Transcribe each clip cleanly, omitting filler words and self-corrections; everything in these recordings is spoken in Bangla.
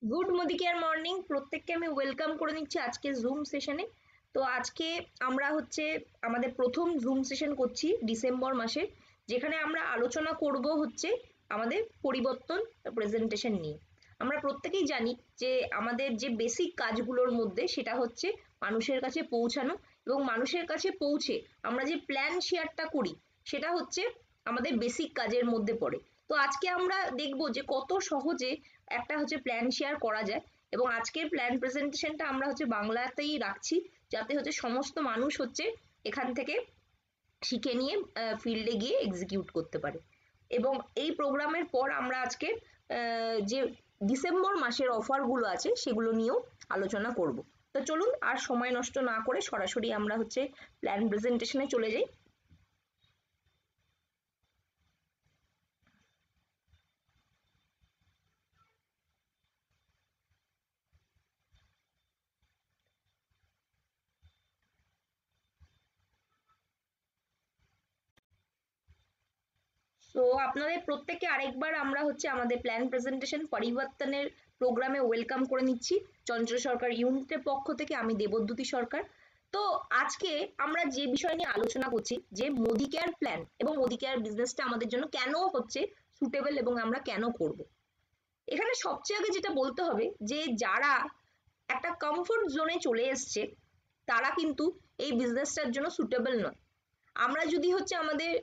গুড মোদি কেয়ার মর্নিং, প্রত্যেককে আমি ওয়েলকাম করে নিচ্ছি আজকে জুম সেশনে। তো আজকে আমরা আমাদের প্রথম জুম সেশন করছি ডিসেম্বর মাসে, যেখানে আমরা আলোচনা করব আমাদের পরিবর্তন প্রেজেন্টেশন নিয়ে। আমরা প্রত্যেকেই জানি যে আমাদের যে বেসিক কাজগুলোর মধ্যে সেটা হচ্ছে মানুষের কাছে পৌঁছানো, এবং মানুষের কাছে পৌঁছে আমরা যে প্ল্যান শেয়ারটা করি সেটা আমাদের বেসিক কাজের মধ্যে পড়ে। তো আজকে আমরা দেখব যে কত সহজে একটা প্ল্যান শেয়ার করা যায়। এবং আজকের প্ল্যান প্রেজেন্টেশনটা আমরা বাংলাতেই রাখছি, যাতে সমস্ত মানুষ এখান থেকে শিখে নিয়ে ফিল্ডে গিয়ে এক্সিকিউট করতে পারে। এবং এই প্রোগ্রামের পর আমরা আজকে যে ডিসেম্বর মাসের অফারগুলো আছে সেগুলো নিয়েও আলোচনা করব। তো চলুন আর সময় নষ্ট না করে সরাসরি আমরা প্ল্যান প্রেজেন্টেশনে চলে যাই। তো আপনাদের প্রত্যেককে আরেকবার আমরা আমাদের প্ল্যান প্রেজেন্টেশন পরিবর্তনের প্রোগ্রামে ওয়েলকাম করে নিচ্ছি। চঞ্চল সরকার ইউনিটের পক্ষ থেকে আমি দেবদ্যুতি সরকার। তো আজকে আমরা যে বিষয় নিয়ে আলোচনা করছি যে মোদি কেয়ার প্ল্যান এবং মোদি কেয়ার বিজনেসটা আমাদের জন্য কেন সুটেবল এবং আমরা কেন করব। এখানে সবচেয়ে আগে যেটা বলতে হবে যে যারা একটা কমফোর্ট জোনে চলে এসছে তারা কিন্তু এই বিজনেসটার জন্য সুটেবল নয়। আমরা যদি আমাদের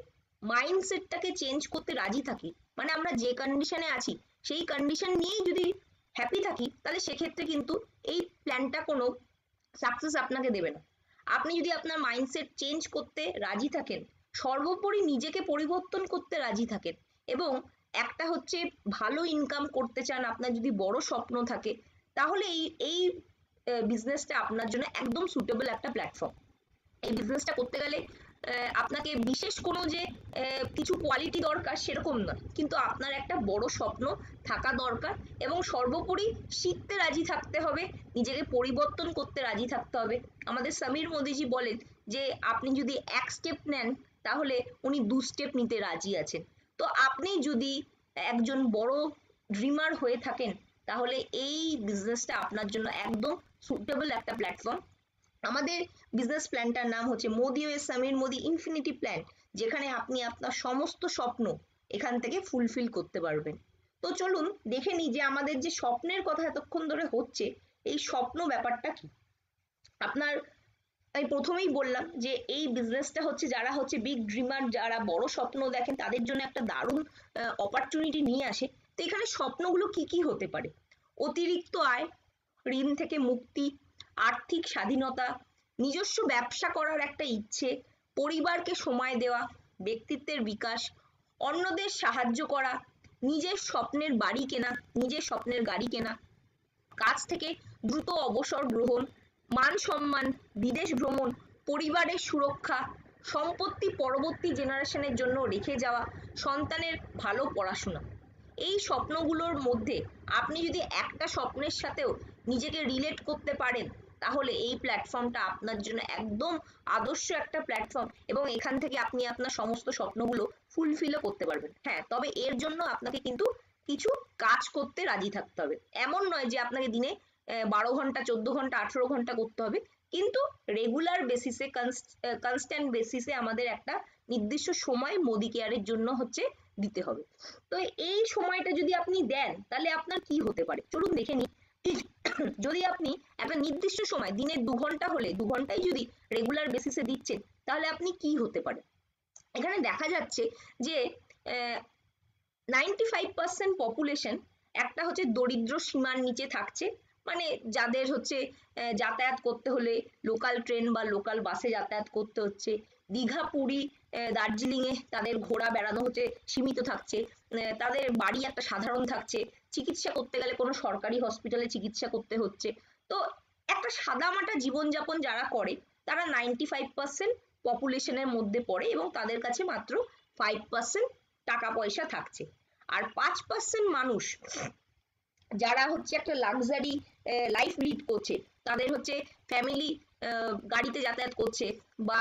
মাইন্ডসেটটাকে চেঞ্জ করতে রাজি থাকি, মানে আমরা যে কন্ডিশনে আছি সেই কন্ডিশন নিয়েই যদি হ্যাপি থাকি, তাহলে সেক্ষেত্রে কিন্তু এই প্ল্যানটা কোনো সাকসেস আপনাকে দেবে না। আপনি যদি আপনার মাইন্ডসেট চেঞ্জ করতে রাজি থাকেন, সর্বোপরি নিজেকে পরিবর্তন করতে রাজি থাকেন, এবং একটা ভালো ইনকাম করতে চান, আপনার যদি বড় স্বপ্ন থাকে, তাহলে এই এই বিজনেসটা আপনার জন্য একদম সুটেবল একটা প্ল্যাটফর্ম। এই বিজনেসটা করতে গেলে আপনাকে বিশেষ কোনো যে কিছু কোয়ালিটি দরকার সেরকম নয়, কিন্তু আপনার একটা বড় স্বপ্ন থাকা দরকার, এবং সর্বোপরি শিখতে রাজি থাকতে হবে, নিজেকে পরিবর্তন করতে রাজি থাকতে হবে। আমাদের সমীর মোদিজি বলেন যে আপনি যদি এক স্টেপ নেন তাহলে উনি 2 স্টেপ নিতে রাজি আছেন। তো আপনি যদি একজন বড় ড্রিমার হয়ে থাকেন, তাহলে এই বিজনেসটা আপনার জন্য একদম সুটেবল একটা প্ল্যাটফর্ম। আমাদের বিজনেস প্ল্যানটার নাম মোদি ও সমীর মোদি ইনফিনিটি প্ল্যান, যেখানে আপনি আপনার সমস্ত স্বপ্ন এখান থেকে ফুলফিল করতে পারবেন। তো চলুন দেখে নিই যে আমাদের যে স্বপ্নের কথা এতক্ষণ ধরে হচ্ছে, এই স্বপ্ন ব্যাপারটা কি। আপনার আমি প্রথমেই বললাম যে এই বিজনেসটা যারা বিগ ড্রিমার, যারা বড় স্বপ্ন দেখেন, তাদের জন্য একটা দারুণ অপরচুনিটি নিয়ে আসে। তো এখানে স্বপ্নগুলো কি কি হতে পারে? অতিরিক্ত আয়, ঋণ থেকে মুক্তি, আর্থিক স্বাধীনতা, নিজস্ব ব্যবসা করার একটা ইচ্ছে, পরিবারকে সময় দেওয়া, ব্যক্তিত্বের বিকাশ, অন্যদের সাহায্য করা, নিজের স্বপ্নের বাড়ি কেনা, নিজের স্বপ্নের গাড়ি কেনা, কাজ থেকে দ্রুত অবসর গ্রহণ, মান সম্মান, বিদেশ ভ্রমণ, পরিবারের সুরক্ষা, সম্পত্তি পরবর্তী জেনারেশনের জন্য রেখে যাওয়া, সন্তানের ভালো পড়াশোনা। এই স্বপ্নগুলোর মধ্যে আপনি যদি একটা স্বপ্নের সাথেও নিজেকে রিলেট করতে পারেন, তাহলে এই প্ল্যাটফর্মটা আপনার জন্য একদম আদর্শ একটা প্ল্যাটফর্ম, এবং এখান থেকে আপনি আপনার সমস্ত স্বপ্নগুলো ফুলফিলও করতে পারবেন। হ্যাঁ, তবে এর জন্য আপনাকে কিন্তু কিছু কাজ করতে রাজি থাকতে হবে। এমন নয় যে আপনাকে দিনে 12 ঘন্টা, 14 ঘন্টা, 18 ঘন্টা করতে হবে, কিন্তু রেগুলার বেসিসে, কনস্ট্যান্ট বেসিসে আমাদের একটা নির্দিষ্ট সময় মোদি কেয়ারের জন্য দিতে হবে। তো এই সময়টা যদি আপনি দেন, তাহলে আপনার কি হতে পারে চলুন দেখে নিই। যদি আপনি একটা নির্দিষ্ট সময়, দিনে 2 ঘন্টা হলে 2 ঘন্টাই যদি রেগুলার বেসিসে দিচ্ছেন, তাহলে আপনি কি হতে পারে। এখানে দেখা যাচ্ছে যে 95% পপুলেশন একটা দরিদ্র সীমার নিচে থাকছে। মানে যাদের যাতায়াত করতে হলে লোকাল ট্রেন বা লোকাল বাসে যাতায়াত করতে হচ্ছে, দীঘা, পুরী, দার্জিলিং এ তাদের ঘোরা বেড়ানো সীমিত থাকছে, তাদের বাড়ি একটা সাধারণ থাকছে, চিকিৎসা করতে গেলে কোনো সরকারি হসপিটালে চিকিৎসা করতে হচ্ছে। তো একটা সাদামাটা জীবনযাপন যারা করে, তারা 95% পপুলেশনের মধ্যে পড়ে, এবং তাদের কাছে মাত্র 5% টাকা পয়সা থাকছে। আর 5% মানুষ যারা একটা লাক্সারি লাইফ লিড করছে, তাদের ফ্যামিলি গাড়িতে যাতায়াত করছে, বা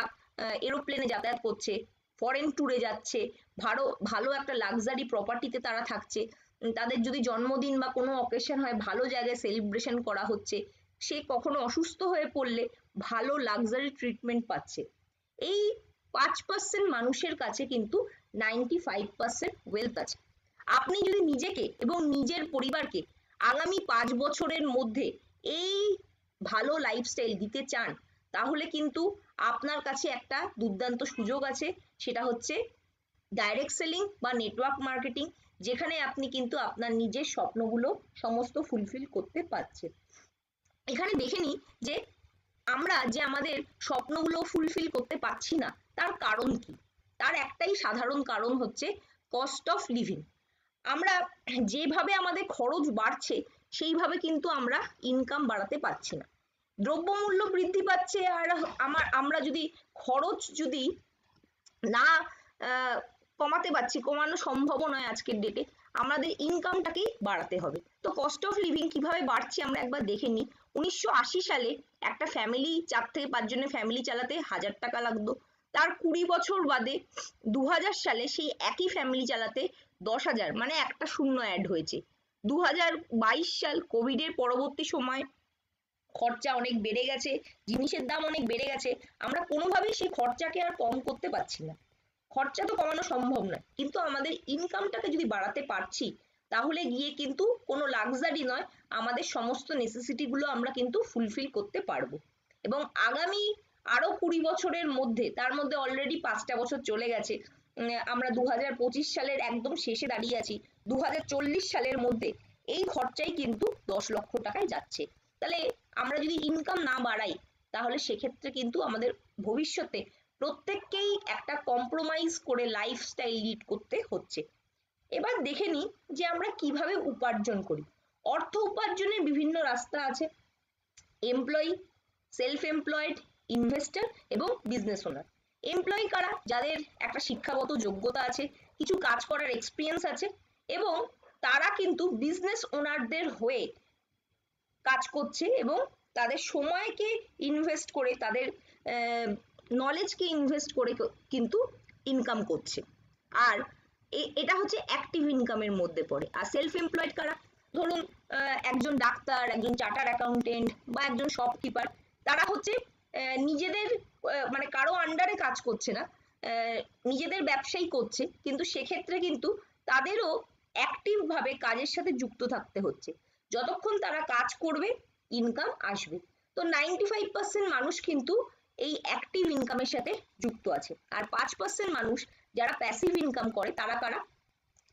এরোপ্লেনে যাতায়াত করছে, ফরেন ট্যুরে যাচ্ছে, ভালো ভালো একটা লাক্সারি প্রপার্টিতে তারা থাকছে। তাদের যদি জন্মদিন বা কোনো অকেশন হয়, ভালো জায়গায় সেলিব্রেশন করা হচ্ছে, সে কখনো অসুস্থ হয়ে পড়লে ভালো লাক্সারি ট্রিটমেন্ট পাচ্ছে। এই 5% মানুষের কাছে কিন্তু 95% ওয়েলথ আছে। আপনি যদি নিজেকে এবং নিজের পরিবারকে আগামী 5 বছরের মধ্যে এই ভালো লাইফস্টাইল দিতে চান, তাহলে কিন্তু আপনার কাছে একটা দুর্দান্ত সুযোগ আছে, সেটা হচ্ছে ডাইরেক্ট সেলিং বা নেটওয়ার্ক মার্কেটিং, যেখানে আপনি কিন্তু আপনার নিজের স্বপ্নগুলো সমস্ত ফুলফিল করতে পারছেন। এখানে দেখে নিই যে আমরা যে আমাদের স্বপ্নগুলো ফুলফিল করতে পারছি না, তার কারণ কি? তার একটাই সাধারণ কারণ হচ্ছে কস্ট অফ লিভিং। আমরা যেভাবে আমাদের খরচ বাড়ছে, সেইভাবে কিন্তু আমরা ইনকাম বাড়াতে পারছি না। দ্রব্যমূল্য বৃদ্ধি পাচ্ছে, আর আমরা যদি খরচ যদি না কমাতে পারছি, কমানো সম্ভব নয় আজকের ডেটে, আমাদের ইনকামটাকেই বাড়াতে হবে। তো কস্ট অফ লিভিং কিভাবে বাড়ছে আমরা একবার দেখে নিই। 1980 সালে একটা ফ্যামিলি, 4 থেকে 5 জনের ফ্যামিলি চালাতে 1000 টাকা লাগতো। তার 20 বছর বাদে 2000 সালে সেই একই ফ্যামিলি চালাতে 10,000, মানে একটা শূন্য অ্যাড হয়েছে। 2022 সাল কোভিডের পরবর্তী সময় খরচা অনেক বেড়ে গেছে, জিনিসের দাম অনেক বেড়ে গেছে, আমরা কোনোভাবেই সেই খরচাকে আর কম করতে পারছি না। খরচা তো কমানো সম্ভব নয়, কিন্তু আমাদের ইনকামটাকে যদি বাড়াতে পারছি, তাহলে গিয়ে কিন্তু কোনো লাক্সারি নয়, আমাদের সমস্ত নেসেসিটি গুলো আমরা কিন্তু ফুলফিল করতে পারবো। এবং আগামী আরো 20 বছরের মধ্যে, তার মধ্যে অলরেডি 5টা বছর চলে গেছে, আমরা 2025 সালের একদম শেষে দাঁড়িয়ে আছি, 2040 সালের মধ্যে এই খরচাই কিন্তু 10 লক্ষ টাকায় যাচ্ছে। তাহলে আমরা যদি ইনকাম না বাড়াই, তাহলে সেক্ষেত্রে কিন্তু আমাদের ভবিষ্যতে প্রত্যেককেই একটা কম্প্রোমাইজ করে লাইফস্টাইল লিড করতে হচ্ছে। এবার দেখে নিই যে আমরা কিভাবে উপার্জন করি। অর্থ উপার্জনের বিভিন্ন রাস্তা আছে। এমপ্লয়ি, সেলফ এমপ্লয়েড, ইনভেস্টর এবং বিজনেস ওনার। এমপ্লয়ি কারা? যাদের একটা শিক্ষাগত যোগ্যতা আছে, কিছু কাজ করার এক্সপিরিয়েন্স আছে, এবং তারা কিন্তু বিজনেস ওনারদের হয়ে কাজ করছে এবং তাদের সময়কে ইনভেস্ট করে, তাদের নলেজকে ইনভেস্ট করে কিন্তু ইনকাম করছে। আর এটা হচ্ছে অ্যাক্টিভ ইনকামের মধ্যে পড়ে। আর সেলফ এমপ্লয়েড কারা? ধরুন একজন ডাক্তার, একজন চার্টার অ্যাকাউন্টেন্ট বা একজন শপকিপার, তারা হচ্ছে নিজেদের মানে কারো আন্ডারে কাজ করছে না, নিজেদের ব্যবসাই করছে, কিন্তু সেক্ষেত্রে কিন্তু তাদেরও অ্যাক্টিভ ভাবে কাজের সাথে যুক্ত থাকতে হচ্ছে। যতক্ষণ তারা কাজ করবে, ইনকাম আসবে। তো 95% মানুষ কিন্তু এই অ্যাক্টিভ ইনকামের সাথে যুক্ত আছে। আর 5% মানুষ যারা প্যাসিভ ইনকাম করে, তারা কারা?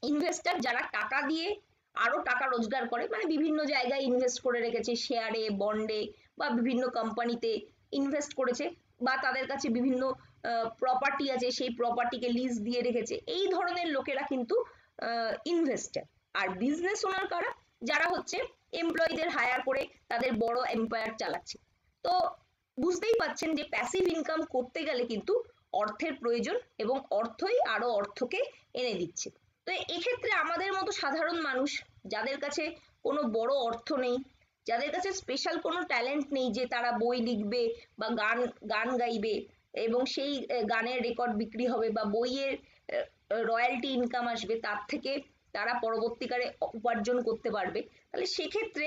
ইনভেস্টার, যারা টাকা দিয়ে আরো টাকা রোজগার করে, মানে বিভিন্ন জায়গায় ইনভেস্ট করে রেখেছে, শেয়ারে, বন্ডে বা বিভিন্ন কোম্পানিতে ইনভেস্ট করেছে, বা তাদের কাছে বিভিন্ন প্রপার্টি আছে, সেই প্রপার্টিকে লিজ দিয়ে রেখেছে। এই ধরনের লোকেরা কিন্তু ইনভেস্টার। আর বিজনেস ওনার কারা? যারা হচ্ছে এমপ্লয়ীদের হায়ার করে তাদের বড় এম্পায়ার চালাচ্ছে। তো বুঝতেই পাচ্ছেন যে প্যাসিভ ইনকাম করতে গেলে কিন্তু অর্থের প্রয়োজন, এবং অর্থই আরো অর্থকে এনে দিচ্ছে। তো এক্ষেত্রে আমাদের মতো সাধারণ মানুষ, যাদের কাছে কোনো বড় অর্থ নেই, যাদের কাছে স্পেশাল কোনো ট্যালেন্ট নেই যে তারা বই লিখবে বা গান গান গাইবে এবং সেই গানের রেকর্ড বিক্রি হবে বা বইয়ের রয়্যালটি ইনকাম আসবে, তার থেকে তারা পরবর্তীকালে উপার্জন করতে পারবে, তাহলে সেক্ষেত্রে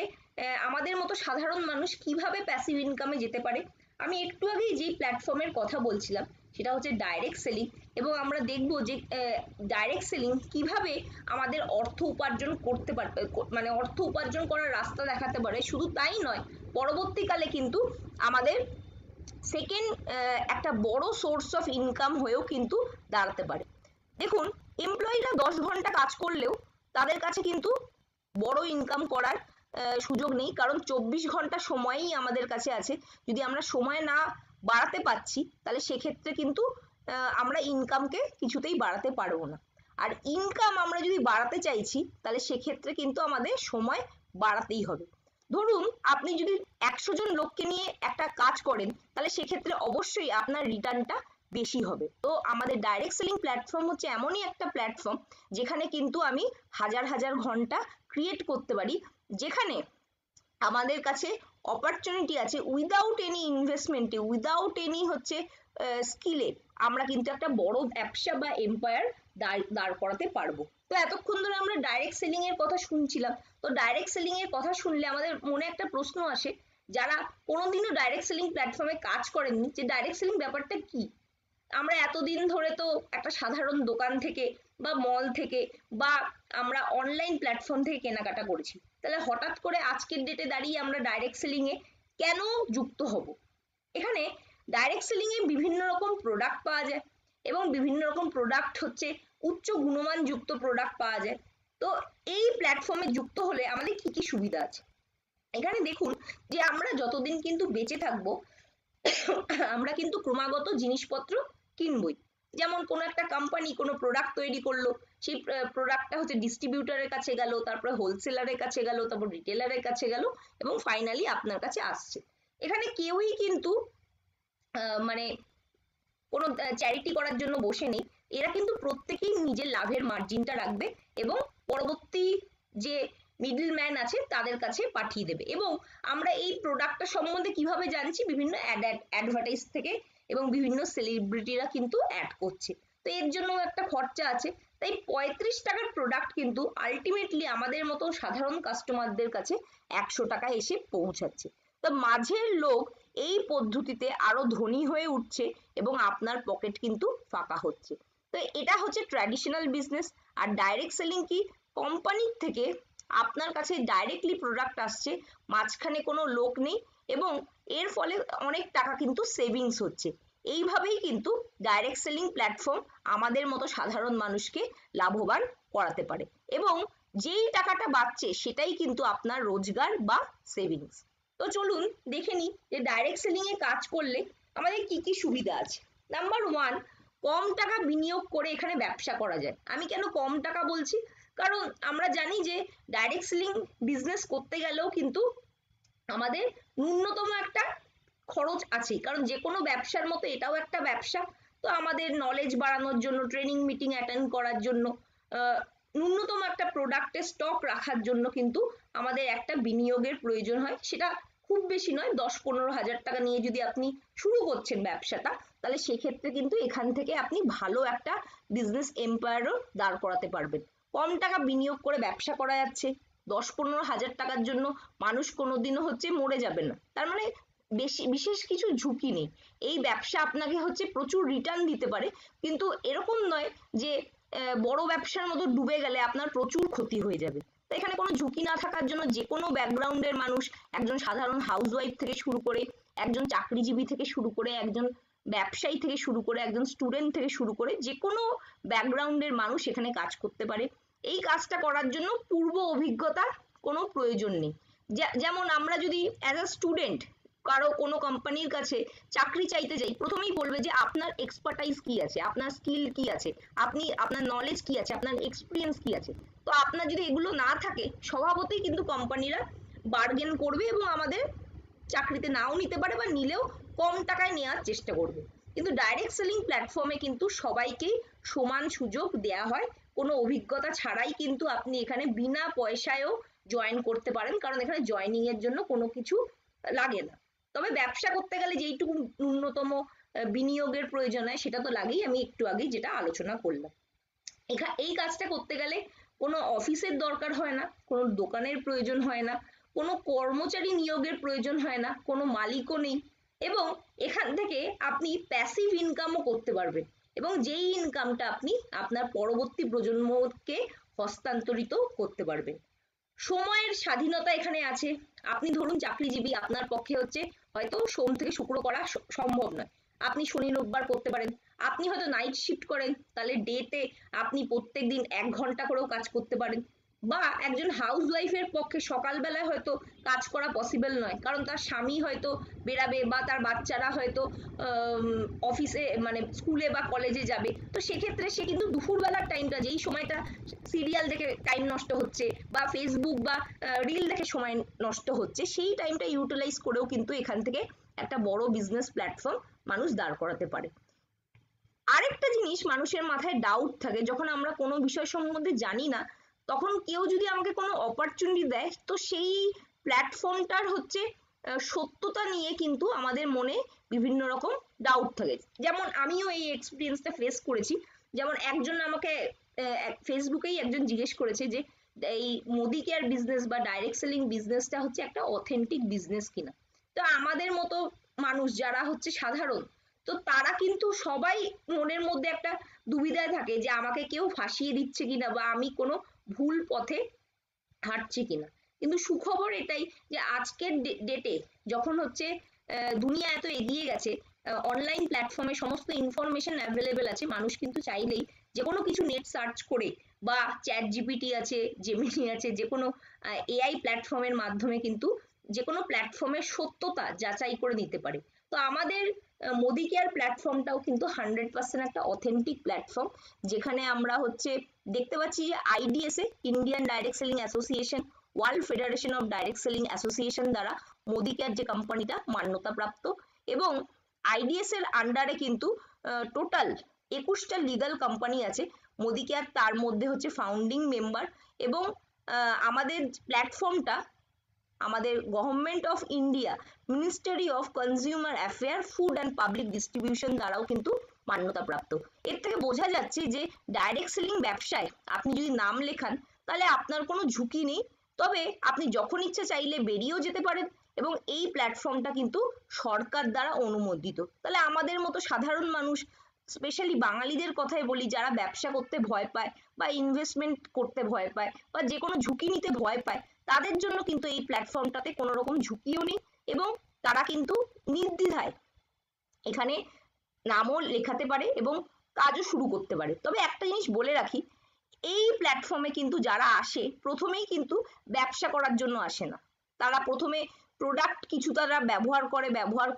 আমাদের মতো সাধারণ মানুষ কিভাবে প্যাসিভ ইনকামে যেতে পারে? আমি একটু আগেই যে প্ল্যাটফর্মের কথা বলছিলাম, সেটা হচ্ছে ডাইরেক্ট সেলিং। এবং আমরা দেখব যে ডাইরেক্ট সেলিং কিভাবে আমাদের অর্থ উপার্জন করতে পারে, মানে অর্থ উপার্জন করার রাস্তা দেখাতে পারে। শুধু তাই নয়, পরবর্তীকালে কিন্তু আমাদের সেকেন্ড একটা বড় সোর্স অফ ইনকাম হয়েও কিন্তু দাঁড়াতে পারে। দেখুন, এমপ্লয়িরা 10 ঘন্টা কাজ করলেও তাদের কাছে কিন্তু বড় ইনকাম করার সুযোগ নেই, কারণ 24 ঘন্টা সময়ই আমাদের কাছে আছে। যদি আমরা সময় না বাড়াতে পারছি, তাহলে সেক্ষেত্রে কিন্তু আমরা ইনকামকে কিছুতেই বাড়াতে পারবো না। আর ইনকাম আমরা যদি বাড়াতে চাইছি, তাহলে সেক্ষেত্রে কিন্তু আমাদের সময় বাড়াতেই হবে। ধরুন আপনি যদি 100 জন লোককে নিয়ে একটা কাজ করেন, তাহলে সেক্ষেত্রে অবশ্যই আপনার রিটার্নটা বেশি হবে। তো আমাদের ডাইরেক্ট সেলিং প্ল্যাটফর্ম হচ্ছে এমনই একটা প্ল্যাটফর্ম, যেখানে কিন্তু আমি হাজার হাজার ঘন্টা ক্রিয়েট করতে পারি, যেখানে আমাদের কাছে অপরচুনিটি আছে উইদাউট এনি ইনভেস্টমেন্টে, উইদাউট এনি হচ্ছে স্কিলে আমরা কিন্তু একটা বড় ব্যবসা বা এম্পায়ার দাঁড় করাতে পারবো। তো এতক্ষণ ধরে আমরা ডাইরেক্ট সেলিং এর কথা শুনছিলাম। তো ডাইরেক্ট সেলিং এর কথা শুনলে আমাদের মনে একটা প্রশ্ন আসে, যারা কোনোদিনও ডাইরেক্ট সেলিং প্ল্যাটফর্মে কাজ করেননি, যে ডাইরেক্ট সেলিং ব্যাপারটা কি। আমরা এতদিন ধরে তো একটা সাধারণ দোকান থেকে বা মল থেকে বা আমরা অনলাইন প্ল্যাটফর্ম থেকে কেনাকাটা করেছি, তাহলে হঠাৎ করে আজকের ডেটে দাঁড়িয়ে আমরা ডাইরেক্ট সেলিং এ কেন যুক্ত হব? এখানে ডাইরেক্ট সেলিং এ বিভিন্ন রকম প্রোডাক্ট পাওয়া যায় এবং বিভিন্ন রকম প্রোডাক্ট হচ্ছে উচ্চ গুণমান যুক্ত প্রোডাক্ট পাওয়া যায়। তো এই প্ল্যাটফর্মে যুক্ত হলে আমাদের কি কি সুবিধা আছে? এখানে দেখুন যে আমরা যতদিন কিন্তু বেঁচে থাকবো আমরা কিন্তু ক্রমাগত জিনিসপত্র কিনবই। যেমন কোনো একটা কোম্পানি কোনো প্রোডাক্ট তৈরি করলো, সেই প্রোডাক্টটা হচ্ছে ডিস্ট্রিবিউটরের কাছে গেল, তারপরে হোলসেলারের কাছে গেল, তারপর রিটেলারের কাছে গেল এবং ফাইনালি আপনার কাছে আসছে। এখানে কেউই কিন্তু মানে কোনো চ্যারিটি করার জন্য বসে নেই। এরা কিন্তু প্রত্যেকেই নিজের লাভের মার্জিনটা রাখবে এবং পরবর্তী যে মিডল ম্যান আছে তাদের কাছে পাঠিয়ে দেবে। এবং আমরা এই প্রোডাক্টটা সম্বন্ধে কিভাবে জানছি? বিভিন্ন অ্যাডভার্টাইজ থেকে, এবং বিভিন্ন সেলিব্রিটিরা কিন্তু অ্যাড করছে। তো এর জন্য একটা খরচা আছে। তাই 35 টাকার প্রোডাক্ট কিন্তু আলটিমেটলি আমাদের মতো সাধারণ কাস্টমারদের কাছে 100 টাকায় এসে পৌঁছাচ্ছে। তো মাঝের লোক এই পদ্ধতিতে আরো ধনী হয়ে উঠছে এবং আপনার পকেট কিন্তু ফাঁকা হচ্ছে। তো এটা হচ্ছে ট্র্যাডিশনাল বিজনেস। আর ডাইরেক্ট সেলিং কি? কোম্পানির থেকে আপনার কাছে ডাইরেক্টলি প্রোডাক্ট আসছে, মাঝখানে কোনো লোক নেই এবং এর ফলে অনেক টাকা কিন্তু সেভিংস হচ্ছে। এইভাবেই কিন্তু ডাইরেক্ট সেলিং প্ল্যাটফর্ম আমাদের মতো সাধারণ মানুষকে লাভবান করাতে পারে এবং যেই টাকাটা বাঁচছে সেটাই কিন্তু আপনার রোজগার বা সেভিংস। তো চলুন দেখে নিই যে ডাইরেক্ট সেলিং এ কাজ করলে আমাদের কি কি সুবিধা আছে। নাম্বার ওয়ান, কম টাকা বিনিয়োগ করে এখানে ব্যবসা করা যায়। আমি কেন কম টাকা বলছি? কারণ আমরা জানি যে ডাইরেক্ট সেলিং বিজনেস করতে গেলেও কিন্তু আমাদের ন্যূনতম একটা খরচ আছে, কারণ যে কোনো ব্যবসার মতো এটাও একটা ব্যবসা। তো আমাদের নলেজ বাড়ানোর জন্য, ট্রেনিং মিটিং অ্যাটেন্ড করার জন্য, ন্যূনতম একটা প্রোডাক্টের স্টক রাখার জন্য কিন্তু আমাদের একটা বিনিয়োগের প্রয়োজন হয়। সেটা খুব বেশি নয়, 10-15 হাজার টাকা নিয়ে যদি আপনি শুরু করছেন ব্যবসাটা, তাহলে সেক্ষেত্রে কিন্তু এখান থেকে আপনি ভালো একটা বিজনেস এম্পায়ারও দাঁড় করাতে পারবেন। কম টাকা বিনিয়োগ করে ব্যবসা করা যাচ্ছে। 10-15 হাজার টাকার জন্য মানুষ কোনোদিনও হচ্ছে মরে যাবে না, তার মানে বেশি বিশেষ কিছু ঝুঁকি নেই। এই ব্যবসা আপনাকে হচ্ছে প্রচুর রিটার্ন দিতে পারে, কিন্তু এরকম নয় যে বড় ব্যবসার মতো ডুবে গেলে আপনার প্রচুর ক্ষতি হয়ে যাবে। তো এখানে কোনো ঝুঁকি না থাকার জন্য যে কোনো ব্যাকগ্রাউন্ডের মানুষ, একজন সাধারণ হাউসওয়াইফ থেকে শুরু করে, একজন চাকরিজীবী থেকে শুরু করে, একজন ব্যবসায়ী থেকে শুরু করে, একজন স্টুডেন্ট থেকে শুরু করে, যে কোনো ব্যাকগ্রাউন্ডের মানুষ এখানে কাজ করতে পারে। এই কাজটা করার জন্য পূর্ব অভিজ্ঞতার কোনো প্রয়োজন নেই। যেমন আমরা যদি অ্যাজ আ স্টুডেন্ট কারো কোনো কোম্পানির কাছে চাকরি চাইতে যাই, প্রথমেই বলবে যে আপনার এক্সপার্টাইজ কি আছে, আপনার স্কিল কি আছে, আপনি আপনার নলেজ কি আছে, আপনার এক্সপিরিয়েন্স কি আছে। তো আপনার যদি এগুলো না থাকে, স্বভাবতই কিন্তু কোম্পানিরা বার্গেন করবে এবং আমাদের চাকরিতে নাও নিতে পারে, বা নিলেও কম টাকায় নেওয়ার চেষ্টা করবে। কিন্তু ডাইরেক্ট সেলিং প্ল্যাটফর্মে কিন্তু সবাইকেই সমান সুযোগ দেওয়া হয়। কোনো অভিজ্ঞতা ছাড়াই কিন্তু আপনি এখানে বিনা পয়সায়ও জয়েন করতে পারেন, কারণ এখানে জয়েনিং এর জন্য কোনো কিছু লাগে না। তবে ব্যবসা করতে গেলে যেইটুকু ন্যূনতম বিনিয়োগের প্রয়োজন হয় সেটা তো লাগেই, আমি একটু আগেই যেটা আলোচনা করলাম। এই কাজটা করতে গেলে কোনো অফিসের দরকার হয় না, কোনো দোকানের প্রয়োজন হয় না, কোনো কর্মচারী নিয়োগের প্রয়োজন হয় না, কোনো মালিকও নেই এবং এখান থেকে আপনি প্যাসিভ ইনকামও করতে পারবেন এবং যেই ইনকামটা আপনি আপনার পরবর্তী প্রজন্মকে হস্তান্তরিত করতে পারবেন। সময়ের স্বাধীনতা এখানে আছে। আপনি ধরুন চাকরিজীবী, আপনার পক্ষে হচ্ছে হয়তো সোম থেকে শুক্র করা সম্ভব নয়, আপনি শনি রোববার করতে পারেন। আপনি হয়তো নাইট শিফট করেন, তাহলে ডেতে আপনি প্রত্যেক দিন 1 ঘন্টা করেও কাজ করতে পারেন। বা একজন হাউস ওয়াইফের পক্ষে সকালবেলায় হয়তো কাজ করা পসিবল নয়, কারণ তার স্বামী হয়তো বেরাবে বা তার বাচ্চারা হয়তো অফিসে মানে স্কুলে বা কলেজে যাবে। তো সেক্ষেত্রে সে কিন্তু দুপুরবেলার টাইমটা, যেই সময়টা সিরিয়াল দেখে টাইম নষ্ট হচ্ছে বা ফেসবুক বা রিল দেখে সময় নষ্ট হচ্ছে, সেই টাইমটা ইউটিলাইজ করেও কিন্তু এখান থেকে একটা বড় বিজনেস প্ল্যাটফর্ম মানুষ দাঁড় করাতে পারে। আরেকটা জিনিস মানুষের মাথায় ডাউট থাকে, যখন আমরা কোনো বিষয় সম্বন্ধে জানি না, তখন কেউ যদি আমাকে কোনো অপরচুনিটি দেয়, তো সেই প্ল্যাটফর্মটার হচ্ছে সত্যতা নিয়ে কিন্তু আমাদের মনে বিভিন্ন রকম ডাউট থাকে। যেমন আমিও এই এক্সপিরিয়েন্সটা ফেস করেছি। যেমন একজন আমাকে ফেসবুকেই একজন জিজ্ঞেস করেছে যে এই মোদি কেয়ার বিজনেস বা ডাইরেক্ট সেলিং বিজনেসটা হচ্ছে একটা অথেন্টিক বিজনেস কিনা। তো আমাদের মতো মানুষ যারা হচ্ছে সাধারণ, তো তারা কিন্তু সবাই মনের মধ্যে একটা দুবিধায় থাকে যে আমাকে কেউ ফাঁসিয়ে দিচ্ছে কিনা বা আমি কোনো ভুল পথে হাঁটছি কিনা। কিন্তু সুখবর এটাই যে আজকের ডেটে যখন হচ্ছে দুনিয়া এত এগিয়ে গেছে, অনলাইন প্ল্যাটফর্মে সমস্ত ইনফরমেশন অ্যাভেলেবেল আছে, মানুষ কিন্তু চাইলেই যে কোনো কিছু নেট সার্চ করে বা চ্যাট জিপিটি আছে, জেমিনি আছে, যে কোনো এআই প্ল্যাটফর্মের মাধ্যমে কিন্তু যে কোনো প্ল্যাটফর্মের সত্যতা যাচাই করে নিতে পারে। তো আমাদের মোদি কেয়ার প্ল্যাটফর্মটাও কিন্তু 100% একটা অথেন্টিক প্ল্যাটফর্ম, যেখানে আমরা হচ্ছে দেখতে পাচ্ছি যে IDSA, Indian direct selling association, world federation of direct selling association দ্বারা মোদি কেয়ার যে কোম্পানিটা মান্যতা প্রাপ্ত, এবং আইডিএস এর আন্ডারে কিন্তু টোটাল 21টা লিগাল কোম্পানি আছে। মোদি কেয়ার তার মধ্যে হচ্ছে ফাউন্ডিং মেম্বার, এবং আমাদের প্ল্যাটফর্মটা আমাদের government of India, ministry of consumer affair, food and public distribution দ্বারাও কিন্তু মান্যতা প্রাপ্ত। এর থেকে বোঝা যাচ্ছে যে ডাইরেক্ট সেলিং ব্যবসায় আপনি যদি নাম লেখান তাহলে আপনার কোনো ঝুঁকি নেই, তবে আপনি যখন ইচ্ছা চাইলে বেরিয়েও যেতে পারেন, এবং এই প্ল্যাটফর্মটা কিন্তু সরকার দ্বারা অনুমোদিত। তাহলে আমাদের মতো সাধারণ মানুষ, স্পেশালি বাঙালিদের কথাই বলি, যারা ব্যবসা করতে ভয় পায় বা ইনভেস্টমেন্ট করতে ভয় পায় বা যে কোনো ঝুঁকি নিতে ভয় পায়, তাদের জন্য কিন্তু এই প্ল্যাটফর্মটাতে কোনো রকম ঝুঁকিও নেই, এবং তারা কিন্তু নির্দ্বিধায় এখানে নামও লেখাতে পারে এবং কাজও শুরু করতে পারে। তবে একটা জিনিস বলে রাখি, এই প্ল্যাটফর্মে কিন্তু যারা আসে প্রথমেই কিন্তু ব্যবসা করার জন্য আসে না। তারা প্রথমে প্রোডাক্ট কিছু তারা ব্যবহার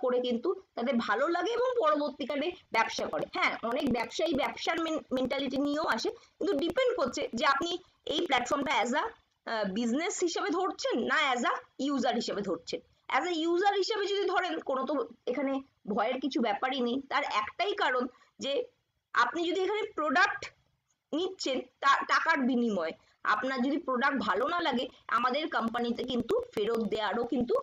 করে কিন্তু তাদের ভালো লাগে এবং পরবর্তীকালে ব্যবসা করে। হ্যাঁ, অনেক ব্যবসায়ী ব্যবসার মেন্টালিটি নিয়েও আসে, কিন্তু ডিপেন্ড করছে যে আপনি এই প্ল্যাটফর্মটা অ্যাজ আ বিজনেস হিসেবে ধরছেন না অ্যাজ আ ইউজার হিসেবে ধরছেন। অ্যাজ আ ইউজার হিসেবে যদি ধরেন, কোনো তো এখানে ভয়ের কিছু ব্যাপারই নেই। তার একটাই কারণ যে আপনি যদি এখানে প্রোডাক্ট নিচ্ছেন টাকার বিনিময়ে, আপনার যদি প্রোডাক্ট ভালো না লাগে আমাদের কোম্পানিতে কিন্তু ফেরত দেওয়ারও কিন্তু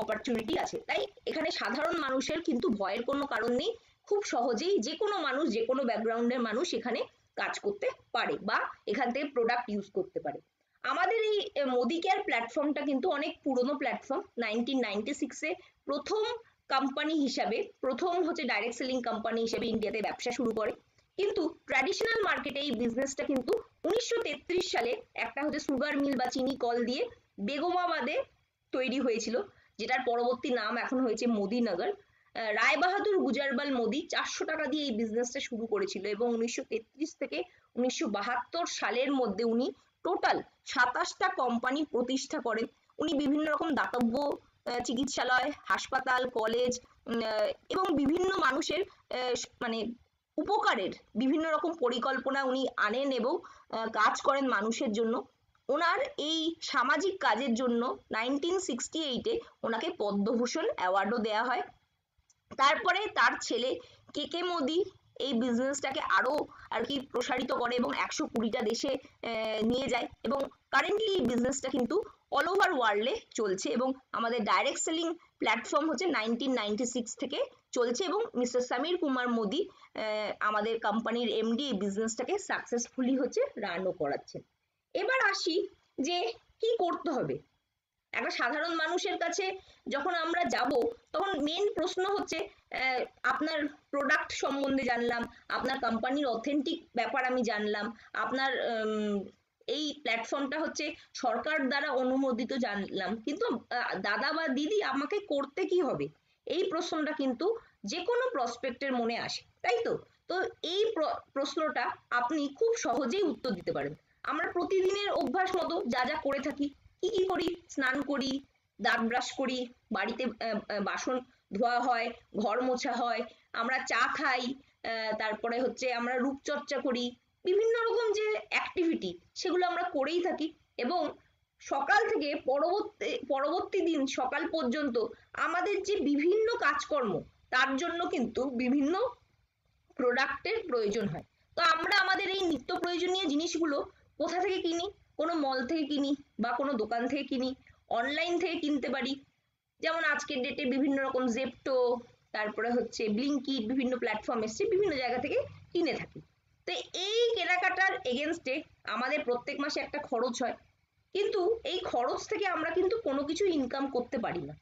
অপরচুনিটি আছে। তাই এখানে সাধারণ মানুষের কিন্তু ভয়ের কোনো কারণ নেই। খুব সহজেই যে কোনো মানুষ, যে কোনো ব্যাকগ্রাউন্ডের মানুষ এখানে কাজ করতে পারে বা এখান থেকে প্রোডাক্ট ইউজ করতে পারে। আমাদের এই মোদি কেয়ার প্ল্যাটফর্মটা কিন্তু অনেক পুরনো প্ল্যাটফর্ম। 1996-এ প্রথম কোম্পানি হিসাবে, প্রথম হচ্ছে ডাইরেক্ট সেলিং কোম্পানি হিসেবে ইন্ডিয়াতে ব্যবসা শুরু করে। কিন্তু ট্র্যাডিশনাল মার্কেটে এই বিজনেসটা কিন্তু 1933 সালে একটা হচ্ছে সুগার মিল বা চিনি কল দিয়ে বেগমাবাদে তৈরি হয়েছিল, যেটার পরবর্তী নাম এখন হয়েছে মোদিনগর। রায় বাহাদুর গুজরবাল মোদি 400 টাকা দিয়ে এই বিজনেসটা শুরু করেছিল, এবং 1933 থেকে 1972 সালের মধ্যে উনি টোটাল 27টা কোম্পানি প্রতিষ্ঠা করেন। উনি বিভিন্ন রকম দাতব্য চিকিৎসালয়, হাসপাতাল, কলেজ এবং বিভিন্ন মানুষের মানে উপকারের বিভিন্ন রকম পরিকল্পনা উনি আনেন এবং কাজ করেন মানুষের জন্য। ওনার এই সামাজিক কাজের জন্য 1968-এ ওনাকে পদ্মভূষণ অ্যাওয়ার্ডও দেওয়া হয়। তারপরে তার ছেলে কে কে মোদি এই বিজনেসটাকে আরো আর কি প্রসারিত করে এবং 120টা দেশে নিয়ে যায়, এবং কারেন্টলি এই বিজনেসটা কিন্তু অল ওভার ওয়ার্ল্ডে চলছে, এবং আমাদের ডাইরেক্ট সেলিং প্ল্যাটফর্ম হচ্ছে 1996 থেকে চলছে, এবং মিস্টার সমীর কুমার মোদি আমাদের কোম্পানির এমডি এই বিজনেসটাকে সাকসেসফুলি হচ্ছে রানও করাচ্ছেন। এবার আসি যে কি করতে হবে। একটা সাধারণ মানুষের কাছে যখন আমরা যাব, তখন মেন প্রশ্ন হচ্ছে আপনার প্রোডাক্ট সম্বন্ধে জানলাম, আপনার কোম্পানির অথেন্টিক ব্যাপার আমি জানলাম, আপনার এই প্ল্যাটফর্মটা হচ্ছে সরকার দ্বারা অনুমোদিত জানলাম, কিন্তু দাদা বা দিদি আমাকে করতে কি হবে, এই প্রশ্নটা কিন্তু যে কোনো প্রসপেক্টের মনে আসে, তাই তো? তো এই প্রশ্নটা আপনি খুব সহজেই উত্তর দিতে পারেন। আমরা প্রতিদিনের অভ্যাস মতো যা যা করে থাকি, কি কি করি, স্নান করি, দাঁত ব্রাশ করি, বাড়িতে বাসন ধোয়া হয়, ঘর মোছা হয়, আমরা চা খাই, তারপরে হচ্ছে আমরা রূপচর্চা করি, বিভিন্ন রকম যে অ্যাক্টিভিটি সেগুলো আমরা করেই থাকি, এবং সকাল থেকে পরবর্তী দিন সকাল পর্যন্ত আমাদের যে বিভিন্ন কাজকর্ম, তার জন্য কিন্তু বিভিন্ন প্রোডাক্টের প্রয়োজন হয়। তো আমরা আমাদের এই নিত্য প্রয়োজনীয় জিনিসগুলো কোথা থেকে কিনি? কোনো মল থেকে কিনি বা কোনো দোকান থেকে কিনি, অনলাইন থেকে কিনতে পারি, যেমন আজকের ডেটে বিভিন্ন রকম জেপ্টো, তারপরে হচ্ছে ব্লিঙ্কিট, বিভিন্ন প্ল্যাটফর্ম এসছে, বিভিন্ন জায়গা থেকে কিনে থাকি। তো তো এই কেনাকাটার এগেনস্টে আমাদের প্রত্যেক মাসে একটা খরচ হয়, কিন্তু এই খরচ থেকে আমরা কিন্তু কোনো কিছু ইনকাম করতে পারি না।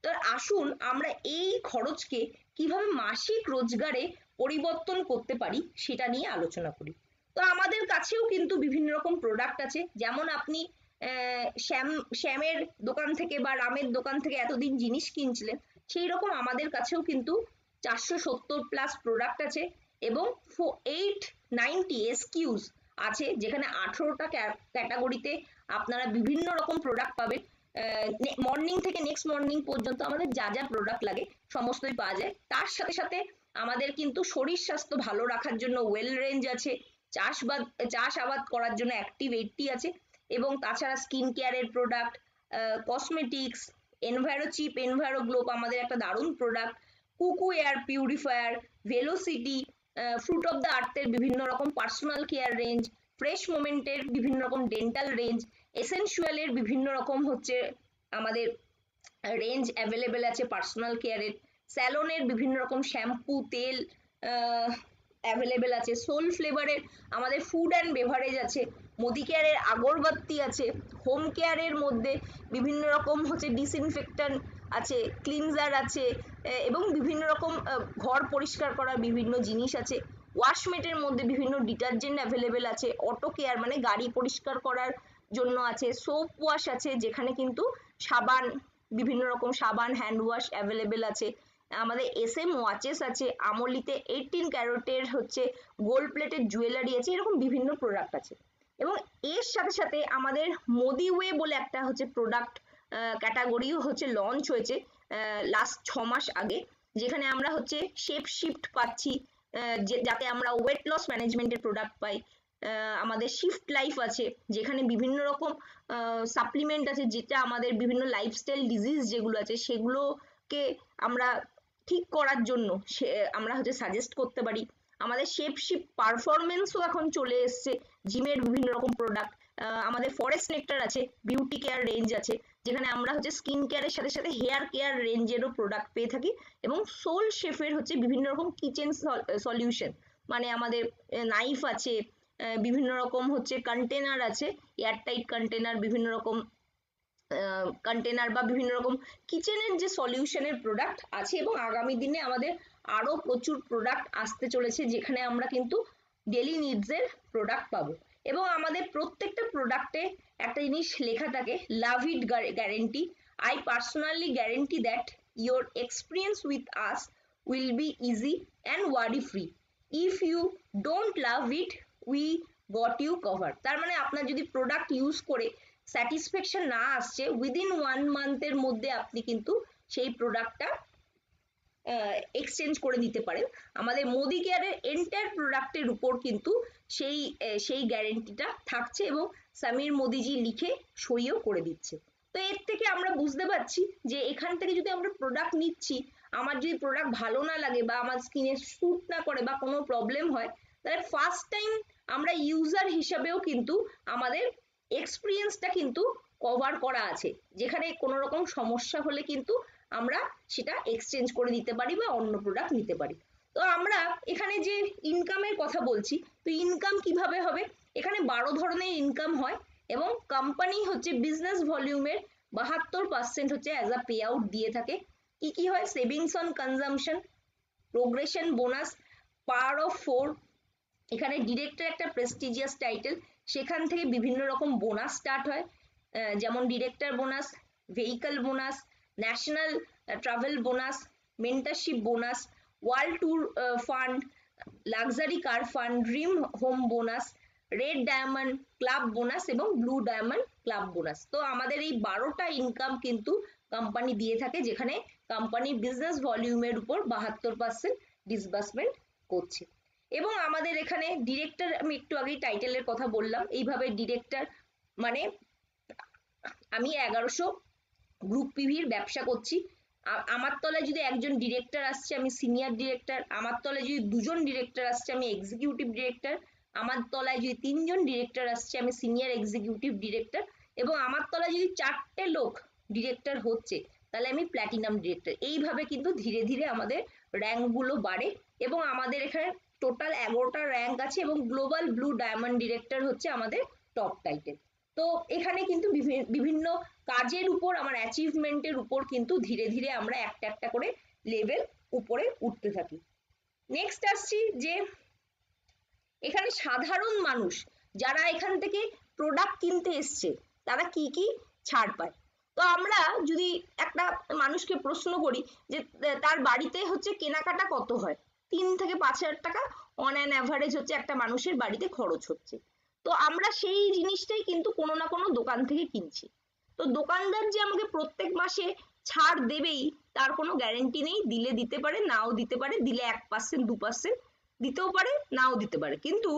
তো আসুন আমরা এই খরচকে কিভাবে মাসিক রোজগারে পরিবর্তন করতে পারি সেটা নিয়ে আলোচনা করি। তো আমাদের কাছেও কিন্তু বিভিন্ন রকম প্রোডাক্ট আছে, যেমন আপনি শ্যামের দোকান থেকে বা রামের দোকান থেকে এতদিন জিনিস কিনছিলেন, সেই রকম আমাদের কাছেও কিন্তু 470+ প্রোডাক্ট আছে এবং 890 SKUs আছে, যেখানে 18টা ক্যাটাগরিতে আপনারা বিভিন্ন রকম প্রোডাক্ট পাবেন। মর্নিং থেকে নেক্সট মর্নিং পর্যন্ত আমাদের যা যা প্রোডাক্ট লাগে সমস্তই পাওয়া যায়। তার সাথে সাথে আমাদের কিন্তু শরীর স্বাস্থ্য ভালো রাখার জন্য ওয়েল রেঞ্জ আছে, চাষাবাদ করার জন্য অ্যাক্টিভ 80 আছে, এবং তাছাড়া স্কিন কেয়ারের প্রোডাক্ট, কসমেটিক্স, এনভায়রোচিপ, এনভায়রোগ্লোব আমাদের একটা দারুণ প্রোডাক্ট, কুকু air purifier, velocity, fruit of the আর্থের বিভিন্ন রকম পার্সোনাল কেয়ার রেঞ্জ, ফ্রেশ মোমেন্টের বিভিন্ন রকম ডেন্টাল রেঞ্জ, এসেনশিয়ালের বিভিন্ন রকম হচ্ছে আমাদের রেঞ্জ অ্যাভেলেবেল আছে পার্সোনাল কেয়ারের, স্যালনের বিভিন্ন রকম শ্যাম্পু তেল অ্যাভেলেবেল আছে, সোল ফ্লেভারের আমাদের ফুড অ্যান্ড বেভারেজ আছে, মোদি কেয়ারের আগরবাতি আছে, হোম কেয়ারের মধ্যে বিভিন্ন রকম হচ্ছে ডিসইনফেক্ট্যান্ট আছে, ক্লিনজার আছে, এবং বিভিন্ন রকম ঘর পরিষ্কার করার বিভিন্ন জিনিস আছে, ওয়াশমেটের মধ্যে বিভিন্ন ডিটারজেন্ট অ্যাভেলেবেল আছে, অটো কেয়ার মানে গাড়ি পরিষ্কার করার জন্য আছে, সোপ ওয়াশ আছে যেখানে কিন্তু সাবান, বিভিন্ন রকম সাবান, হ্যান্ড ওয়াশ অ্যাভেলেবেল আছে, আমাদের SM ওয়াচেস আছে, আমলিতে 18 ক্যারেটের হচ্ছে গোল্ড প্লেটেড জুয়েলারি আছে, এরকম বিভিন্ন প্রোডাক্ট আছে। এবং এর সাথে সাথে আমাদের মোদি ওয়ে বলে একটা হচ্ছে প্রোডাক্ট ক্যাটাগরিও হচ্ছে লঞ্চ হয়েছে লাস্ট 6 মাস আগে, যেখানে আমরা হচ্ছে শেপ শিফট পাচ্ছি, যাতে আমরা ওয়েট লস ম্যানেজমেন্টের প্রোডাক্ট পাই, আমাদের শিফট লাইফ আছে যেখানে বিভিন্ন রকম সাপ্লিমেন্ট আছে, যেটা আমাদের বিভিন্ন লাইফস্টাইল ডিজিজ যেগুলো আছে সেগুলোকে আমরা ঠিক করার জন্য আমরা হচ্ছে সাজেস্ট করতে পারি। আমাদের শেপ শিফট পারফরমেন্সও এখন চলে এসছে, জিমের বিভিন্ন রকম প্রোডাক্ট, আমাদের ফরেস্ট নেক্টার আছে, বিউটি কেয়ার রেঞ্জ আছে যেখানে আমরা হচ্ছে স্কিন কেয়ারের সাথে সাথে হেয়ার কেয়ার রেঞ্জেরও প্রোডাক্ট পেয়ে থাকি, এবং সোল শেফের হচ্ছে বিভিন্ন রকম কিচেন সলিউশন, মানে আমাদের নাইফ আছে, বিভিন্ন রকম হচ্ছে কন্টেনার আছে, এয়ারটাইট কন্টেনার, বিভিন্ন রকম কন্টেনার বা বিভিন্ন রকম কিচেনের যে সলিউশনের প্রোডাক্ট আছে, এবং আগামী দিনে আমাদের আরো প্রচুর প্রোডাক্ট আসতে চলেছে যেখানে আমরা কিন্তু ডেলি নিডসের প্রোডাক্ট পাবো। এবং আমাদের প্রত্যেকটা প্রোডাক্টে একটা জিনিস লেখা থাকে, love it guarantee, I personally guarantee that your experience with us will be easy and worry free, if you don't love it we got you cover. তার মানে আপনার যদি প্রোডাক্ট ইউজ করে স্যাটিসফ্যাকশন না আসছে, উইদিন 1 মান্থের মধ্যে আপনি কিন্তু সেই প্রোডাক্টটা এক্সচেঞ্জ করে নিতে পারেন। আমাদের মোদি কেয়ারের এন্টায়ার প্রোডাক্টের উপর কিন্তু সেই গ্যারেন্টিটা থাকছে, এবং সমীর মোদিজি লিখে সইও করে দিচ্ছে। তো এর থেকে আমরা বুঝতে পারছি যে এখান থেকে যদি আমরা প্রোডাক্ট নিচ্ছি, আমার যদি প্রোডাক্ট ভালো না লাগে বা আমার স্কিনে স্যুট না করে বা কোনো প্রবলেম হয়, তাহলে ফার্স্ট টাইম আমরা ইউজার হিসাবেও কিন্তু আমাদের এক্সপিরিয়েন্সটা কিন্তু কভার করা আছে, যেখানে কোনো রকম সমস্যা হলে কিন্তু আমরা সেটা এক্সচেঞ্জ করে দিতে পারি বা অন্য প্রোডাক্ট নিতে পারি। তো আমরা এখানে যে ইনকামের কথা বলছি, তো ইনকাম কিভাবে হবে, এখানে 12 ধরনের ইনকাম হয়, এবং কোম্পানি হচ্ছে বিজনেস ভলিউমের 72% হচ্ছে অ্যাজ আ পে আউট দিয়ে থাকে। কি কি হয়, savings on consumption, progression bonus, power of 4, এখানে ডিরেক্টর একটা প্রেস্টিজিয়াস টাইটেল, সেখান থেকে বিভিন্ন রকম বোনাস স্টার্ট হয়, যেমন director bonus, vehicle bonus, national travel bonus, mentorship bonus, world tour fund, luxury car fund, dream home bonus, red diamond club bonus এবং ব্লু ডায়মন্ড ক্লাব বোনাস। তো আমাদের এই 12টা ইনকাম কিন্তু কোম্পানি দিয়ে থাকে, যেখানে কোম্পানি বিজনেস ভলিউমের উপর 72% ডিসবার্সমেন্ট করছে। এবং আমাদের এখানে ডিরেক্টর, আমি একটু আগেই টাইটেলের কথা বললাম, এইভাবে ডিরেক্টর মানে আমি 1100 গ্রুপ পিভির ব্যবসা করছি, আমার তলায় যদি একজন ডিরেক্টর আসছে আমি সিনিয়র ডিরেক্টর, আমার তলায় যদি 2জন ডিরেক্টর আসছে আমি এক্সিকিউটিভ ডিরেক্টর, আমার তলায় যদি 3জন ডিরেক্টর আসছে আমি সিনিয়র এক্সিকিউটিভ ডিরেক্টর, এবং আমার তলায় যদি 4টে লোক ডিরেক্টর হচ্ছে তাহলে আমি প্ল্যাটিনাম ডিরেক্টর। এইভাবে কিন্তু ধীরে ধীরে আমাদের র্যাঙ্কগুলো বাড়ে, এবং আমাদের এখানে টোটাল 11টা র্যাঙ্ক আছে এবং গ্লোবাল ব্লু ডায়মন্ড ডিরেক্টর হচ্ছে আমাদের টপ টাইটেল। তো এখানে কিন্তু বিভিন্ন কাজের উপর, আমার অ্যাচিভমেন্টের উপর কিন্তু ধীরে ধীরে আমরা একটা একটা করে লেভেল উপরে উঠতে থাকি। নেক্সট আসছি যে এখানে সাধারণ মানুষ যারা এখান থেকে প্রোডাক্ট কিনতে এসছে তারা কি কি ছাড় পায়। তো আমরা যদি একটা মানুষকে প্রশ্ন করি যে তার বাড়িতে হচ্ছে কেনাকাটা কত হয়, 3 থেকে 5 হাজার টাকা অন অ্যান অ্যাভারেজ হচ্ছে একটা মানুষের বাড়িতে খরচ হচ্ছে। তো আমরা সেই জিনিসটাই কিন্তু কোনো না কোনো দোকান থেকে কিনছি। তো দোকানদার যে আমাকে প্রত্যেক মাসে ছাড় দেবেই তার কোনো গ্যারেন্টি নেই, দিলে দিতে পারে, নাও দিতে পারে, দিলে 1% 2% দিতেও পারে, নাও দিতে পারে। কিন্তু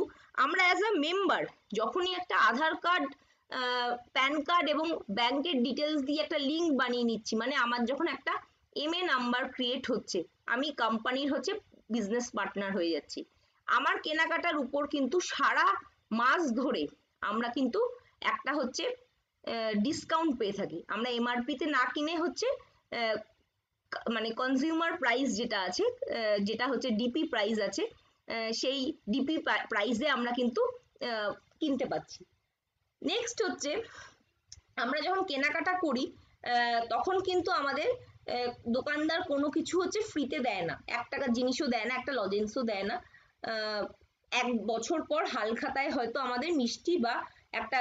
আমরা অ্যাজ আ মেম্বার যখনই একটা আধার কার্ড, প্যান কার্ড এবং ব্যাংকের ডিটেলস দিয়ে একটা লিঙ্ক বানিয়ে নিচ্ছি, মানে আমার যখন একটা MA নাম্বার ক্রিয়েট হচ্ছে, আমি কোম্পানির হচ্ছে বিজনেস পার্টনার হয়ে যাচ্ছি, আমার কেনাকাটার উপর কিন্তু সারা মাস ধরে আমরা কিন্তু একটা হচ্ছে ডিসকাউন্ট পেয়ে থাকি। আমরা MRP তে না কিনে হচ্ছে মানে কনজিউমার প্রাইস যেটা আছে, যেটা হচ্ছে DP প্রাইস আছে, সেই DP প্রাইসে আমরা কিন্তু কিনতে পাচ্ছি। নেক্সট হচ্ছে আমরা যখন কেনাকাটা করি তখন কিন্তু আমাদের দোকানদার কোনো কিছু হচ্ছে ফ্রিতে দেয় না, 1 টাকার জিনিসও দেয় না, একটা লজেন্সও দেয় না। 1 বছর পর হাল খাতায় হয়তো আমাদের মিষ্টি বা একটা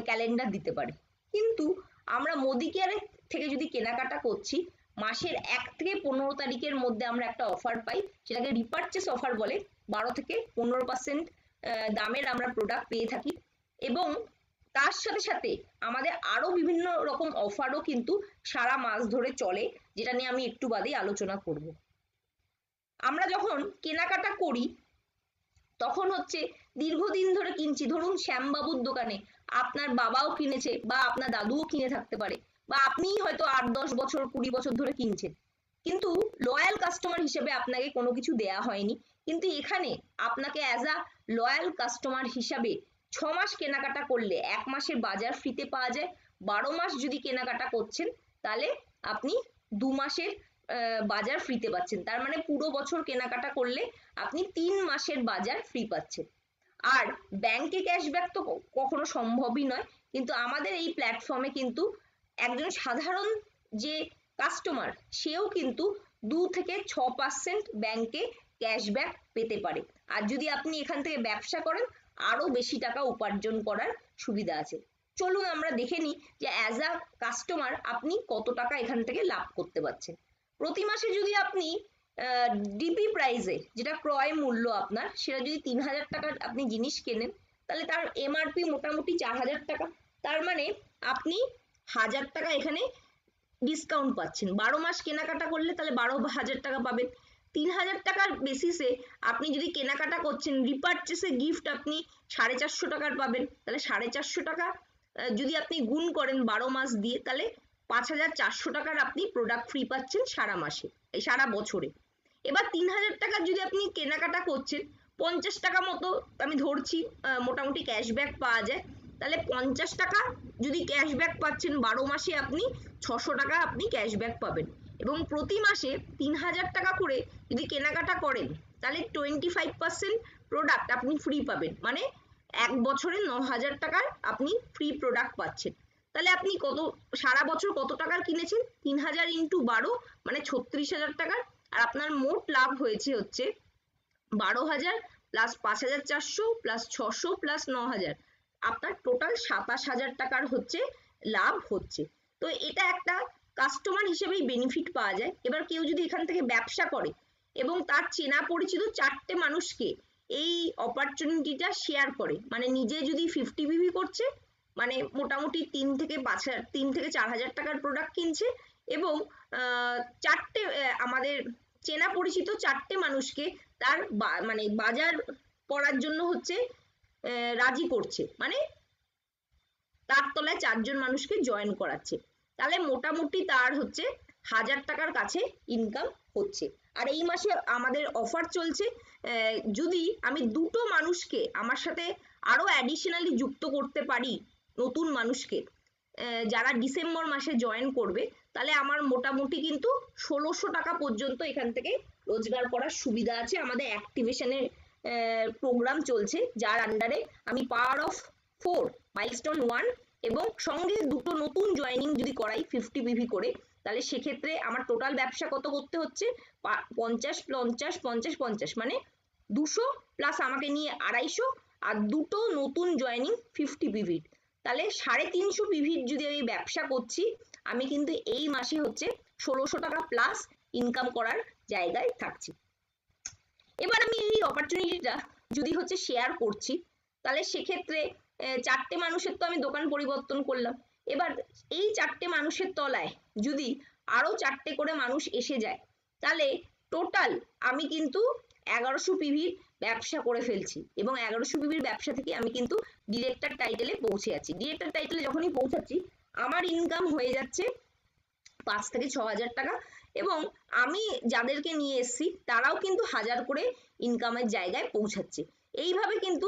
ক্যালেন্ডার দিতে পারে। কিন্তু আমরা মোদি কেয়ার থেকে যদি কেনাকাটা করছি, মাসের 1 থেকে 15 তারিখের মধ্যে আমরা একটা অফার পাই, সেটাকে রিপারচেস অফার বলে। 12 থেকে 15% দামের আমরা প্রোডাক্ট পেয়ে থাকি এবং তার সাথে সাথে আমাদের আরো বিভিন্ন রকম অফারও কিন্তু সারা মাস ধরে চলে, যেটা নিয়ে আমি একটু বাদেই আলোচনা করব। আমরা যখন কেনাকাটা করি তখন হচ্ছে দীর্ঘদিন ধরে কিনছি, ধরুন শ্যামবাবুর দোকানে আপনার বাবাও কিনেছে বা আপনার দাদুও কিনে থাকতে পারে, বা আপনিই হয়তো 8-10 বছর 20 বছর ধরে কিনছেন, কিন্তু লয়াল কাস্টমার হিসেবে আপনাকে কোনো কিছু দেয়া হয়নি। কিন্তু এখানে আপনাকে অ্যাজ আ লয়াল কাস্টমার হিসাবে 6 মাস কেনাকাটা করলে 1 মাসের বাজার ফ্রিতে পাওয়া যায়। 12 মাস যদি কেনাকাটা করছেন তাহলে আপনি 2 মাসের বাজার ফ্রিতে পাচ্ছেন। তার মানে পুরো বছর কেনাকাটা করলে আপনি 3 মাসের বাজার ফ্রি পাচ্ছেন। আর ব্যাংকে ক্যাশব্যাক তো কখনো সম্ভবই নয়, কিন্তু আমাদের এই প্ল্যাটফর্মে কিন্তু একজন সাধারণ যে কাস্টমার সেও কিন্তু 2 থেকে 6% ব্যাংকে ক্যাশব্যাক পেতে পারে। আর যদি আপনি এখান থেকে ব্যবসা করেন আরো বেশি টাকা উপার্জন করার সুবিধা আছে। চলুন আমরা দেখে নিই যে অ্যাজ আ কাস্টমার আপনি কত টাকা এখান থেকে লাভ করতে পারছেন। প্রতি মাসে যদি আপনি ডিপি প্রাইসে, যেটা ক্রয় মূল্য আপনার, সেটা যদি 3,000 টাকার আপনি জিনিস কেনেন, তাহলে তার MRP মোটামুটি 4,000 টাকা। তার মানে আপনি 1,000 টাকা এখানে ডিসকাউন্ট পাচ্ছেন। 12 মাস কেনাকাটা করলে তাহলে 12,000 টাকা পাবেন। 3,000 টাকার বেসিসে আপনি যদি কেনাকাটা করছেন, রিপারচেসে গিফট আপনি 450 টাকার পাবেন, তাহলে 450 টাকা যদি আপনি গুণ করেন 12 মাস দিয়ে, তাহলে 5,400 টাকার আপনি প্রোডাক্ট ফ্রি পাচ্ছেন সারা মাসে, এই সারা বছরে। এবার 3,000 টাকার যদি আপনি কেনাকাটা করছেন, 50 টাকা মতো আমি ধরছি মোটামুটি ক্যাশব্যাক পাওয়া যায়, তাহলে 50 টাকা যদি ক্যাশব্যাক পাচ্ছেন 12 মাসে, আপনি 600 টাকা আপনি ক্যাশব্যাক পাবেন। এবং প্রতি মাসে 3,000 টাকা করে যদি কেনাকাটা করেন তাহলে 25% প্রোডাক্ট আপনি ফ্রি পাবেন, মানে 1 বছরে 9,000 টাকার আপনি ফ্রি প্রোডাক্ট পাচ্ছেন। তাহলে আপনি কত সারা বছর কত টাকার কিনেছেন, 3,000 ইন্টু 12 মানে 36,000 টাকার। আর আপনার মোট লাভ হয়েছে হচ্ছে 12,000 প্লাস 5,400 প্লাস 600 প্লাস 9,000, আপনার টোটাল 27,000 টাকার হচ্ছে লাভ হচ্ছে। তো এটা একটা কাস্টমার হিসেবেই বেনিফিট পাওয়া যায়। এবার কেউ যদি এখান থেকে ব্যবসা করে এবং তার চেনা পরিচিত 4টে মানুষকে এই অপরচুনিটিটা শেয়ার করে, মানে নিজে যদি 50-50 করছে, মানে মোটামুটি 3 থেকে 4 হাজার টাকার প্রোডাক্ট কিনছে এবং 4টে আমাদের চেনা পরিচিত 4টে মানুষকে তার মানে বাজার করার জন্য হচ্ছে রাজি করছে, মানে তার তলায় 4জন মানুষকে জয়েন করাচ্ছে, তাহলে মোটামুটি তার হচ্ছে 1,000 টাকার কাছে ইনকাম হচ্ছে। আর এই মাসে আমাদের অফার চলছে, যদি আমি 2টো মানুষকে আমার সাথে আরো অ্যাডিশনালি যুক্ত করতে পারি, নতুন মানুষকে যারা ডিসেম্বর মাসে জয়েন করবে, তাহলে আমার মোটামুটি কিন্তু 1,600 টাকা পর্যন্ত এখান থেকে রোজগার করার সুবিধা আছে আমাদের অ্যাক্টিভেশনের প্রোগ্রাম চলছে, যার আন্ডারে আমি পাওয়ার অফ 4 মাইলস্টোন 1 এবং সঙ্গে দুটো নতুন জয়েনিং যদি করাই 50 পিভি করে, তাহলে সেক্ষেত্রে আমার টোটাল ব্যবসা কত করতে হচ্ছে, 50 50 50 50 মানে 200 প্লাস আমাকে নিয়ে 250, আর দুটো নতুন জয়েনিং 50 পিভির, তাহলে 350 পিভির যদি আমি ব্যবসা করছি, আমি কিন্তু এই মাসে হচ্ছে 1600 টাকা প্লাস ইনকাম করার জায়গায় থাকছি। এবার আমি এই অপরচুনিটিটা যদি হচ্ছে শেয়ার করছি, তাহলে সেক্ষেত্রে 4টে মানুষের তো আমি দোকান পরিবর্তন করলাম। এবার এই 4টে মানুষের তলায় যদি আরো 4টে করে মানুষ এসে যায়, তাহলে টোটাল আমি কিন্তু 1100 পিভির ব্যবসা করে ফেলছি, এবং 1100 পিভির ব্যবসা থেকে আমি কিন্তু ডিরেক্টর টাইটেলে পৌঁছে যাচ্ছি। ডিরেক্টর টাইটেলে যখনই পৌঁছাচ্ছি, আমার ইনকাম হয়ে যাচ্ছে 5 থেকে 6,000 টাকা, এবং আমি যাদেরকে নিয়ে এসেছি তারাও কিন্তু 1000 করে ইনকামের জায়গায় পৌঁছাচ্ছে। এইভাবে কিন্তু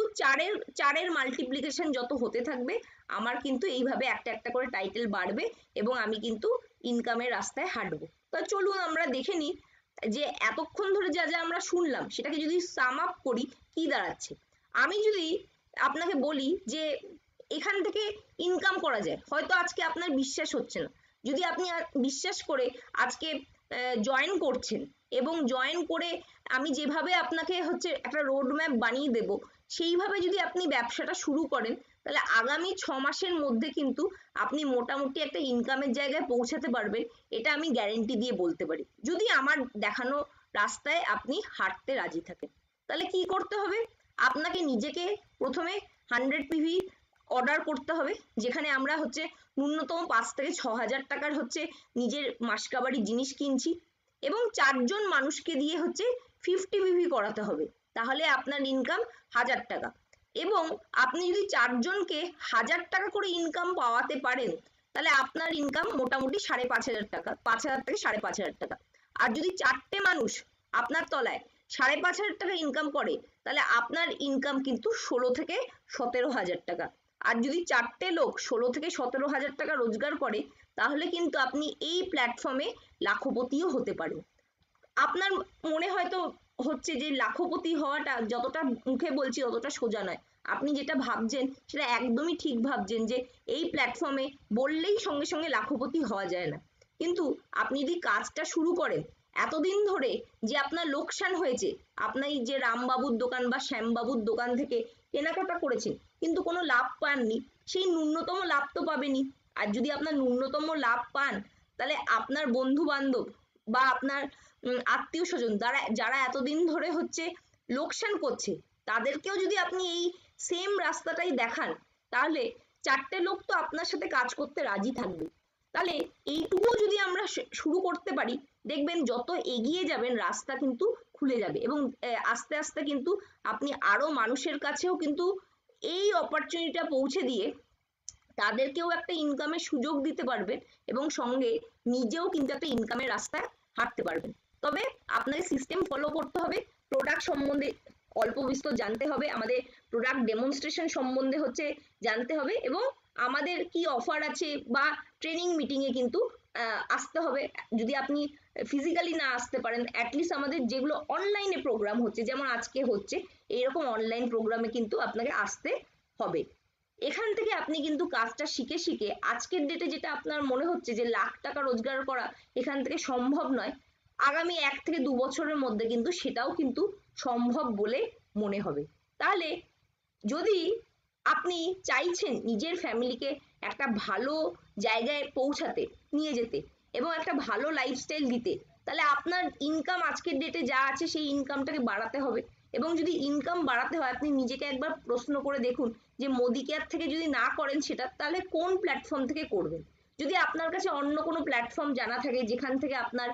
চারের মাল্টিপ্লিকেশন যত হতে থাকবে, আমার কিন্তু এইভাবে একটা একটা করে টাইটেল বাড়বে এবং আমি কিন্তু ইনকামের রাস্তায় হাঁটবো। তো চলুন আমরা দেখে নিই যে এতক্ষণ ধরে যা যা আমরা শুনলাম সেটাকে যদি সাম আপ করি কি দাঁড়াচ্ছে। আমি যদি আপনাকে বলি যে এখান থেকে ইনকাম করা যায়, হয়তো আজকে আপনার বিশ্বাস হচ্ছে না, যদি আপনি বিশ্বাস করে আজকে জয়েন করছেন এবং জয়েন করে আমি যেভাবে আপনাকে হচ্ছে একটা রোড ম্যাপ বানিয়ে দেব, সেইভাবে যদি আপনি ব্যবসাটা শুরু করেন, তাহলে আগামী 6 মাসের মধ্যে কিন্তু আপনি মোটামুটি একটা ইনকামের জায়গায় পৌঁছাতে পারবেন, এটা আমি গ্যারেন্টি দিয়ে বলতে পারি, যদি আমার দেখানো রাস্তায় আপনি হাঁটতে রাজি থাকেন। তাহলে কি করতে হবে, আপনাকে নিজেকে প্রথমে 100 পিভি অর্ডার করতে হবে, যেখানে আমরা হচ্ছে ন্যূনতম 5 থেকে 6,000 টাকার হচ্ছে নিজের মাসকাবারি জিনিস কিনছি, এবং 4জন মানুষকে দিয়ে হচ্ছে 50 পিভি করাতে হবে, তাহলে আপনার ইনকাম 1000 টাকা। এবং আপনি যদি 4জনকে 1000 টাকা করে ইনকাম পাওয়াতে পারেন, তাহলে আপনার ইনকাম মোটামুটি 5,500 টাকা, 5,000 থেকে 5,500 টাকা। আর যদি 4টে মানুষ আপনার তলায় 5,500 টাকা ইনকাম করে, তাহলে আপনার ইনকাম কিন্তু 16 থেকে 17,000 টাকা। আর যদি 4টে লোক 16 থেকে 17,000 টাকা রোজগার করে, তাহলে কিন্তু আপনি এই প্ল্যাটফর্মে লাখপতিও হতে পারেন। আপনার মনে হয়তো হচ্ছে যে লাখপতি হওয়াটা যতটা মুখে বলছি ততটা সোজা নয়, আপনি যেটা ভাবছেন সেটা একদমই ঠিক ভাবছেন, যে এই প্ল্যাটফর্মে বললেই সঙ্গে সঙ্গে লাখপতি হওয়া যায় না। কিন্তু আপনি যদি কাজটা শুরু করেন, এতদিন ধরে যে আপনার লোকসান হয়েছে, আপনি যে রামবাবুর দোকান বা শ্যামবাবুর দোকান থেকে কেনাকাটা করেছেন কিন্তু কোনো লাভ পাননি, সেই ন্যূনতম লাভ তো পাবেনই। আর যদি আপনার ন্যূনতম লাভ পান, তাহলে আপনার বন্ধু বান্ধব বা আপনার আত্মীয় স্বজন যারা এতদিন ধরে হচ্ছে লোকসান করছে, তাদেরকেও যদি আপনি এই সেম রাস্তাটাই দেখান, তাহলে 4টে লোক তো আপনার সাথে কাজ করতে রাজি থাকবে। তাহলে এইটুকু যদি আমরা শুরু করতে পারি, দেখবেন যত এগিয়ে যাবেন রাস্তা কিন্তু খুলে যাবে, এবং আস্তে আস্তে কিন্তু আপনি আরো মানুষের কাছেও কিন্তু এই অপরচুনিটিটা পৌঁছে দিয়ে তাদেরকেও একটা ইনকামের সুযোগ দিতে পারবেন, এবং সঙ্গে নিজেও কিন্তু একটা ইনকামের রাস্তায় হাঁটতে পারবেন। তবে আপনাকে সিস্টেম ফলো করতে হবে, প্রোডাক্ট সম্বন্ধে অল্প বিস্তর জানতে হবে, আমাদের প্রোডাক্ট ডেমনস্ট্রেশন সম্বন্ধে হচ্ছে জানতে হবে, এবং আমাদের কি অফার আছে বা ট্রেনিং মিটিংয়ে কিন্তু আসতে হবে। যদি আপনি ফিজিক্যালি না আসতে পারেন, অ্যাটলিস্ট আমাদের যেগুলো অনলাইনে প্রোগ্রাম হচ্ছে, যেমন আজকে হচ্ছে এইরকম অনলাইন প্রোগ্রামে কিন্তু আপনাকে আসতে হবে। এখান থেকে আপনি কিন্তু কাজটা শিখে শিখে আজকের ডেটে যেটা আপনার মনে হচ্ছে যে লাখ টাকা রোজগার করা এখান থেকে সম্ভব নয়, আগামী 1 থেকে 2 বছরের মধ্যে কিন্তু সেটাও কিন্তু সম্ভব বলে মনে হবে। তাহলে যদি আপনি চাইছেন নিজের ফ্যামিলিকে একটা ভালো জায়গায় পৌঁছাতে নিয়ে যেতে এবং একটা ভালো লাইফস্টাইল দিতে, তাহলে আপনার ইনকাম আজকের ডেটে যা আছে সেই ইনকামটাকে বাড়াতে হবে। এবং যদি ইনকাম বাড়াতে হয়, আপনি নিজেকে একবার প্রশ্ন করে দেখুন যে মোদি কেয়ার থেকে যদি না করেন সেটা, তাহলে কোন প্ল্যাটফর্ম থেকে করবেন। যদি আপনার কাছে অন্য কোনো প্ল্যাটফর্ম জানা থাকে যেখান থেকে আপনার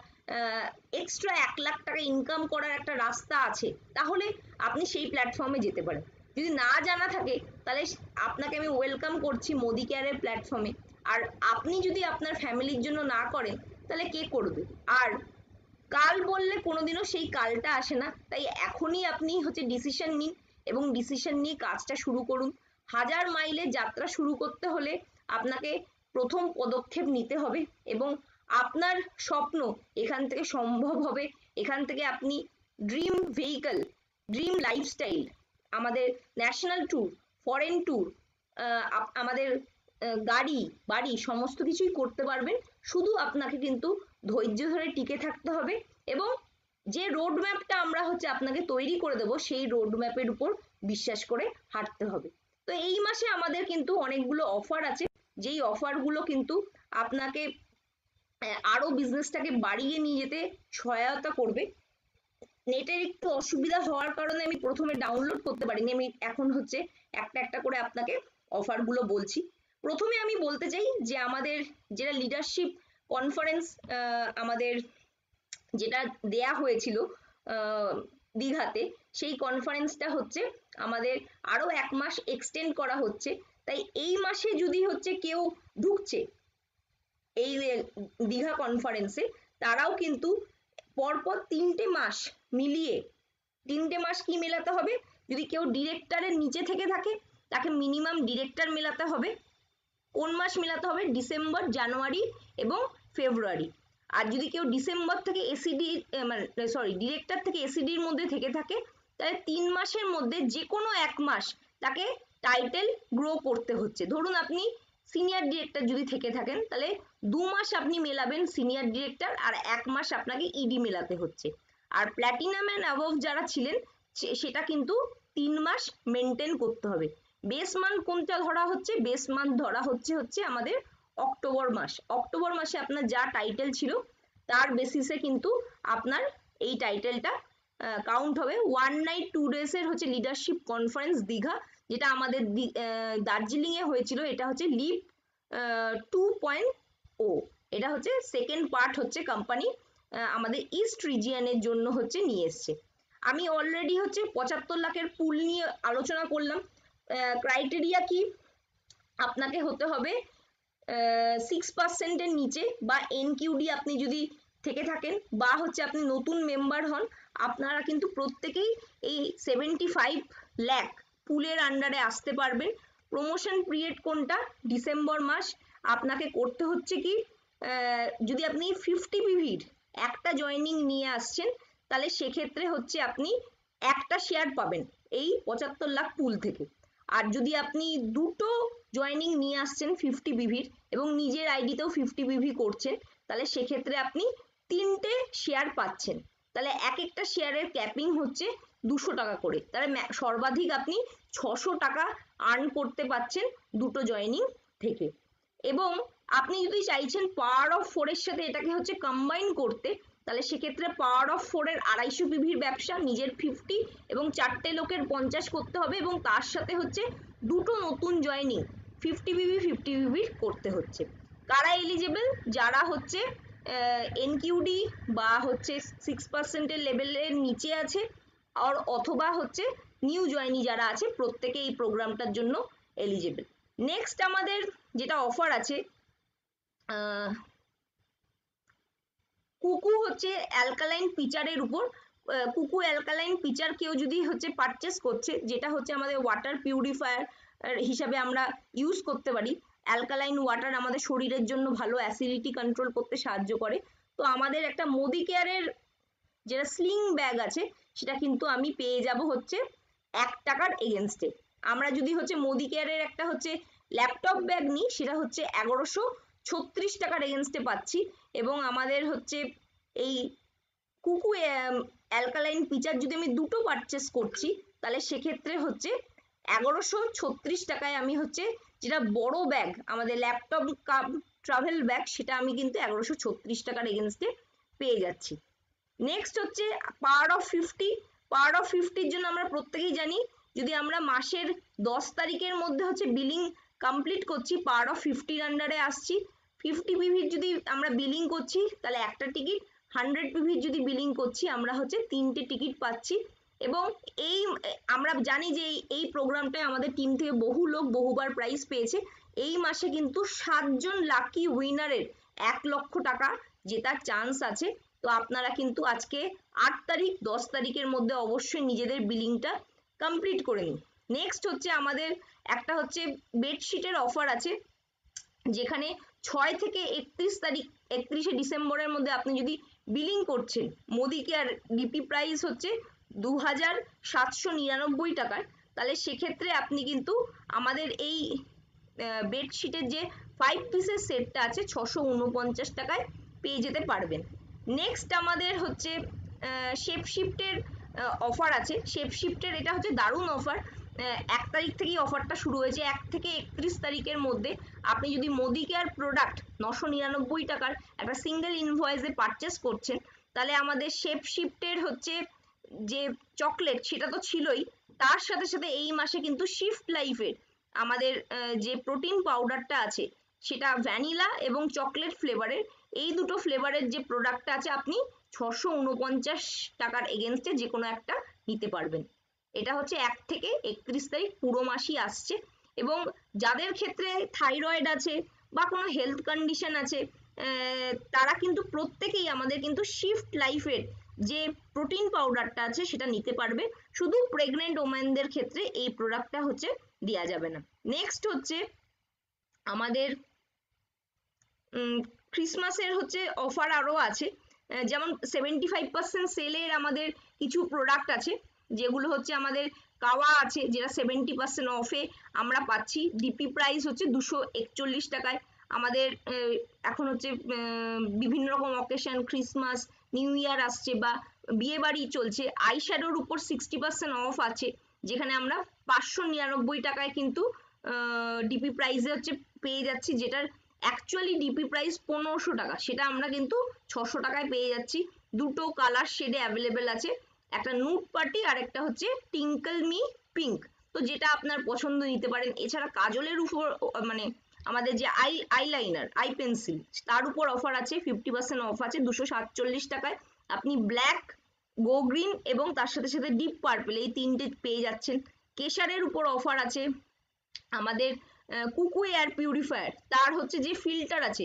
এক্সট্রা 1 লাখ টাকা ইনকাম করার একটা রাস্তা আছে, তাহলে আপনি সেই প্ল্যাটফর্মে যেতে পারেন। যদি না জানা থাকে, তাহলে আপনাকে আমি ওয়েলকাম করছি মোদি কেয়ারের প্ল্যাটফর্মে। আর আপনি যদি আপনার ফ্যামিলির জন্য না করেন, তাহলে কে করবে? আর কাল বললে কোনোদিনও সেই কালটা আসে না, তাই এখনই আপনি হচ্ছে ডিসিশন নিন এবং ডিসিশন নিয়ে কাজটা শুরু করুন। 1000 মাইলের যাত্রা শুরু করতে হলে আপনাকে প্রথম পদক্ষেপ নিতে হবে, এবং আপনার স্বপ্ন এখান থেকে সম্ভব হবে। এখান থেকে আপনি ড্রিম ভেহিকল ড্রিম লাইফস্টাইল, আমাদের ন্যাশনাল ট্যুর, ফরেন ট্যুর, আমাদের গাড়ি বাড়ি সমস্ত কিছুই করতে পারবেন। শুধু আপনাকে কিন্তু ধৈর্য ধরে টিকে থাকতে হবে এবং যে রোড ম্যাপটা আমরা আপনাকে তৈরি করে দেবো সেই রোড ম্যাপের উপর বিশ্বাস করে হাঁটতে হবে। তো এই মাসে আমাদের কিন্তু অনেকগুলো অফার আছে, যেই অফারগুলো কিন্তু আপনাকে আরো বিজনেসটাকে বাড়িয়ে নিয়ে যেতে সহায়তা করবে। নেটের একটু অসুবিধা হওয়ার কারণে আমি প্রথমে ডাউনলোড করতে পারিনি, আমি এখন একটা একটা করে আপনাকে অফারগুলো বলছি। প্রথমে আমি বলতে চাই যে আমাদের যেটা লিডারশিপ কনফারেন্স আমাদের যেটা দেয়া হয়েছিল দীঘাতে, সেই কনফারেন্সটা আমাদের আরো 1 মাস এক্সটেন্ড করা হচ্ছে। তাই এই মাসে যদি কেউ ঢুকছে এই দীঘা কনফারেন্সে, তারাও কিন্তু পরপর 3টে মাস মিলিয়ে, 3টে মাস কি মেলাতে হবে, যদি কেউ ডিরেক্টরের নিচে থেকে থাকে তাকে মিনিমাম ডিরেক্টর মেলাতে হবে। কোন মাস মেলাতে হবে? ডিসেম্বর, জানুয়ারি এবং ফেব্রুয়ারি। আর যদি কেউ ডিসেম্বর থেকে এসিডি ডিরেক্টর থেকে এসিডির মধ্যে থেকে থাকে, তাহলে 3 মাসের মধ্যে যে কোনো 1 মাস তাকে টাইটেল গ্রো করতে হচ্ছে। ধরুন আপনি সিনিয়র ডিরেক্টর যদি থেকে থাকেন, তাহলে 2 মাস আপনি মেলাবেন সিনিয়র ডিরেক্টর, আর 1 মাস আপনাকে ইডি মেলাতে হচ্ছে। আর প্ল্যাটিনাম অ্যান্ড অ্যাবভ যারা ছিলেন সেটা কিন্তু 3 মাস মেনটেন করতে হবে। বেস মান্থ কোনটা ধরা হচ্ছে? বেস মান্থ ধরা হচ্ছে আমাদের অক্টোবর মাস। অক্টোবর মাসে আপনার যা টাইটেল ছিল তার বেসিসে কিন্তু আপনার এই টাইটেলটা কাউন্ট হবে। 1 নাইট 2 ডেজ এর লিডারশিপ কনফারেন্স দীঘা, যেটা আমাদের দার্জিলিং এ হয়েছিল। এটা লিপ 2.0। এটা সেকেন্ড পার্ট কোম্পানি আমাদের ইস্ট রিজিয়নের জন্য নিয়ে এসছে। আমি অলরেডি 75 লাখের পুল নিয়ে আলোচনা করলাম। ক্রাইটেরিয়া কি? আপনাকে হতে হবে 6% এর নিচে, বা এনকিউডি আপনি যদি থেকে থাকেন, বা আপনি নতুন মেম্বার হন, আপনারা কিন্তু প্রত্যেকেই এই 75 লাখ পুলের আন্ডারে আসতে পারবেন। প্রমোশন পিরিয়ড কোনটা? ডিসেম্বর মাস। আপনাকে করতে হচ্ছে কি, যদি আপনি 50 পিভির একটা জয়েনিং নিয়ে আসছেন, তাহলে সেক্ষেত্রে আপনি একটা শেয়ার পাবেন এই 75 লাখ পুল থেকে। আর যদি আপনি দুটো জয়েনিং নিয়ে আসছেন 50 পিভির এবং নিজের আইডিতেও 50 পিভি করছেন, তাহলে সেক্ষেত্রে আপনি 3টে শেয়ার পাচ্ছেন। তাহলে এক একটা শেয়ারের ক্যাপিং 200 টাকা করে, তাহলে সর্বাধিক আপনি 600 টাকা আর্ন করতে পারছেন দুটো জয়েনিং থেকে। এবং আপনি যদি চাইছেন পাওয়ার অফ 4 এর সাথে এটাকে কম্বাইন করতে, তাহলে সেক্ষেত্রে পাওয়ার অফ 4 এর 250 পিভির ব্যবসা, নিজের 50 এবং 4টে লোকের 50 করতে হবে, এবং তার সাথে দুটো নতুন জয়েনিং 50 পিভি 50 পিভির করতে হচ্ছে। কারা এলিজেবল? যারা এনকিউডি বা 6% এর লেভেলের নিচে আছে, আর অথবা নিউ জয়েনি যারা আছে, প্রত্যেকে এই প্রোগ্রামটার জন্য এলিজেবল। নেক্সট আমাদের যেটা অফার আছে, কুকু অ্যালকালাইন পিচারের উপর। কুকু অ্যালকালাইন পিচার কেউ যদি পারচেস করছে, যেটা আমাদের ওয়াটার পিউরিফায়ার হিসাবে আমরা ইউজ করতে পারি। অ্যালকালাইন ওয়াটার আমাদের শরীরের জন্য ভালো, অ্যাসিডিটি কন্ট্রোল করতে সাহায্য করে। তো আমাদের একটা মোদি কেয়ারের যেটা স্লিং ব্যাগ আছে, সেটা কিন্তু আমি পেয়ে যাব 1 টাকার এগেনস্টে। আমরা যদি মোদি কেয়ারের একটা ল্যাপটপ ব্যাগ নিই, সেটা 1136 টাকার এগেনস্টে পাচ্ছি। এবং আমাদের এই কুকু অ্যালকালাইন পিচার যদি আমি দুটো পারচেস করছি, তাহলে সেক্ষেত্রে 1136 টাকায় আমি যেটা বড় ব্যাগ, আমাদের ল্যাপটপ কাম ট্রাভেল ব্যাগ, সেটা আমি কিন্তু 1136 টাকার এগেনস্টে পেয়ে যাচ্ছি। Next power of 50। Power of 50-র জন্য আমরা প্রত্যেকেই জানি, যদি আমরা মাসের 10 তারিখের মধ্যে বিলিং কমপ্লিট করছি, পাওয়ার অফ 50-র আন্ডারে আসছি। 50 পিভির যদি আমরা বিলিং করছি, তাহলে একটা টিকিট। 100 পিভির যদি বিলিং করছি, আমরা 3টে টিকিট পাচ্ছি। এবং এই আমরা জানি যে এই প্রোগ্রামটায় আমাদের টিম থেকে বহু লোক বহুবার প্রাইজ পেয়েছে। এই মাসে কিন্তু 7 জন লাকি উইনারের 1 লক্ষ টাকা জেতার চান্স আছে। তো আপনারা কিন্তু আজকে 8 তারিখ 10 তারিখের মধ্যে অবশ্যই নিজেদের বিলিংটা কমপ্লিট করে নিন। নেক্সট আমাদের একটা বেডশিটের অফার আছে, যেখানে 6 থেকে 31 তারিখ 31শে ডিসেম্বরের মধ্যে আপনি যদি বিলিং করছেন, মোদি কেয়ার ডিপি প্রাইস 2799 টাকার, তাহলে সেক্ষেত্রে আপনি কিন্তু আমাদের এই বেডশিটের যে 5 পিসের সেটটা আছে 649 টাকায় পেয়ে যেতে পারবেন। নেক্সট আমাদের হচ্ছে শেপ শিফটের অফার আছে। শেপ শিফটের এটা হচ্ছে দারুণ অফার। 1 তারিখ থেকেই অফারটা শুরু হয়েছে। 1 থেকে 31 তারিখের মধ্যে আপনি যদি মোদি কেয়ার প্রোডাক্ট 999 টাকার একটা সিঙ্গেল ইনভয়েসে পারচেস করছেন, তাহলে আমাদের শেপ শিফটের হচ্ছে যে চকলেট সেটা তো ছিলই, তার সাথে সাথে এই মাসে কিন্তু শিফট লাইফের আমাদের যে প্রোটিন পাউডারটা আছে সেটা ভ্যানিলা এবং চকলেট ফ্লেভারের, এই দুটো ফ্লেভারের যে প্রোডাক্টটা আছে আপনি 649 টাকার এগেনস্টে যে কোনো একটা নিতে পারবেন। এটা হচ্ছে 1 থেকে 31 তারিখ, পুরো মাসই আসছে। এবং যাদের ক্ষেত্রে থাইরয়েড আছে বা কোনো হেলথ কন্ডিশন আছে তারা কিন্তু প্রত্যেকেই আমাদের কিন্তু শিফট লাইফের যে প্রোটিন পাউডারটা আছে সেটা নিতে পারবে। শুধু প্রেগনেন্ট ওমেনদের ক্ষেত্রে এই প্রোডাক্টটা হচ্ছে দেওয়া যাবে না। নেক্সট হচ্ছে আমাদের ক্রিসমাসের হচ্ছে অফার আরও আছে, যেমন 75% সেলের আমাদের কিছু প্রোডাক্ট আছে, যেগুলো হচ্ছে আমাদের কাওয়া আছে যেটা 70% অফে আমরা পাচ্ছি। ডিপি প্রাইস হচ্ছে 241 টাকায়। আমাদের এখন হচ্ছে বিভিন্ন রকম অকেশন, ক্রিসমাস, নিউ ইয়ার আসছে বা বিয়ে বাড়ি চলছে, আইশ্যাডোর উপর 60% অফ আছে, যেখানে আমরা 599 টাকায় কিন্তু ডিপি প্রাইসে হচ্ছে পেয়ে যাচ্ছি, যেটার অ্যাকচুয়ালি ডিপি প্রাইস 1500 টাকা, সেটা আমরা কিন্তু 600 টাকায় পেয়ে যাচ্ছি। দুটো কালার শেডে অ্যাভেলেবেল আছে, একটা নুড পার্টি আর একটা হচ্ছে টিঙ্কল মি পিঙ্ক, তো যেটা আপনার পছন্দ নিতে পারেন। এছাড়া কাজলের উপর মানে আমাদের যে আইলাইনার, আই পেন্সিল, তার উপর অফার আছে, 50% অফ আছে 247 টাকায়। আপনি ব্ল্যাক, গো গ্রিন এবং তার সাথে সাথে ডিপ পার্পল এই তিনটে পেয়ে যাচ্ছেন। কেশারের উপর অফার আছে। আমাদের কুকু এয়ার পিউরিফায়ার, তার হচ্ছে যে ফিল্টার আছে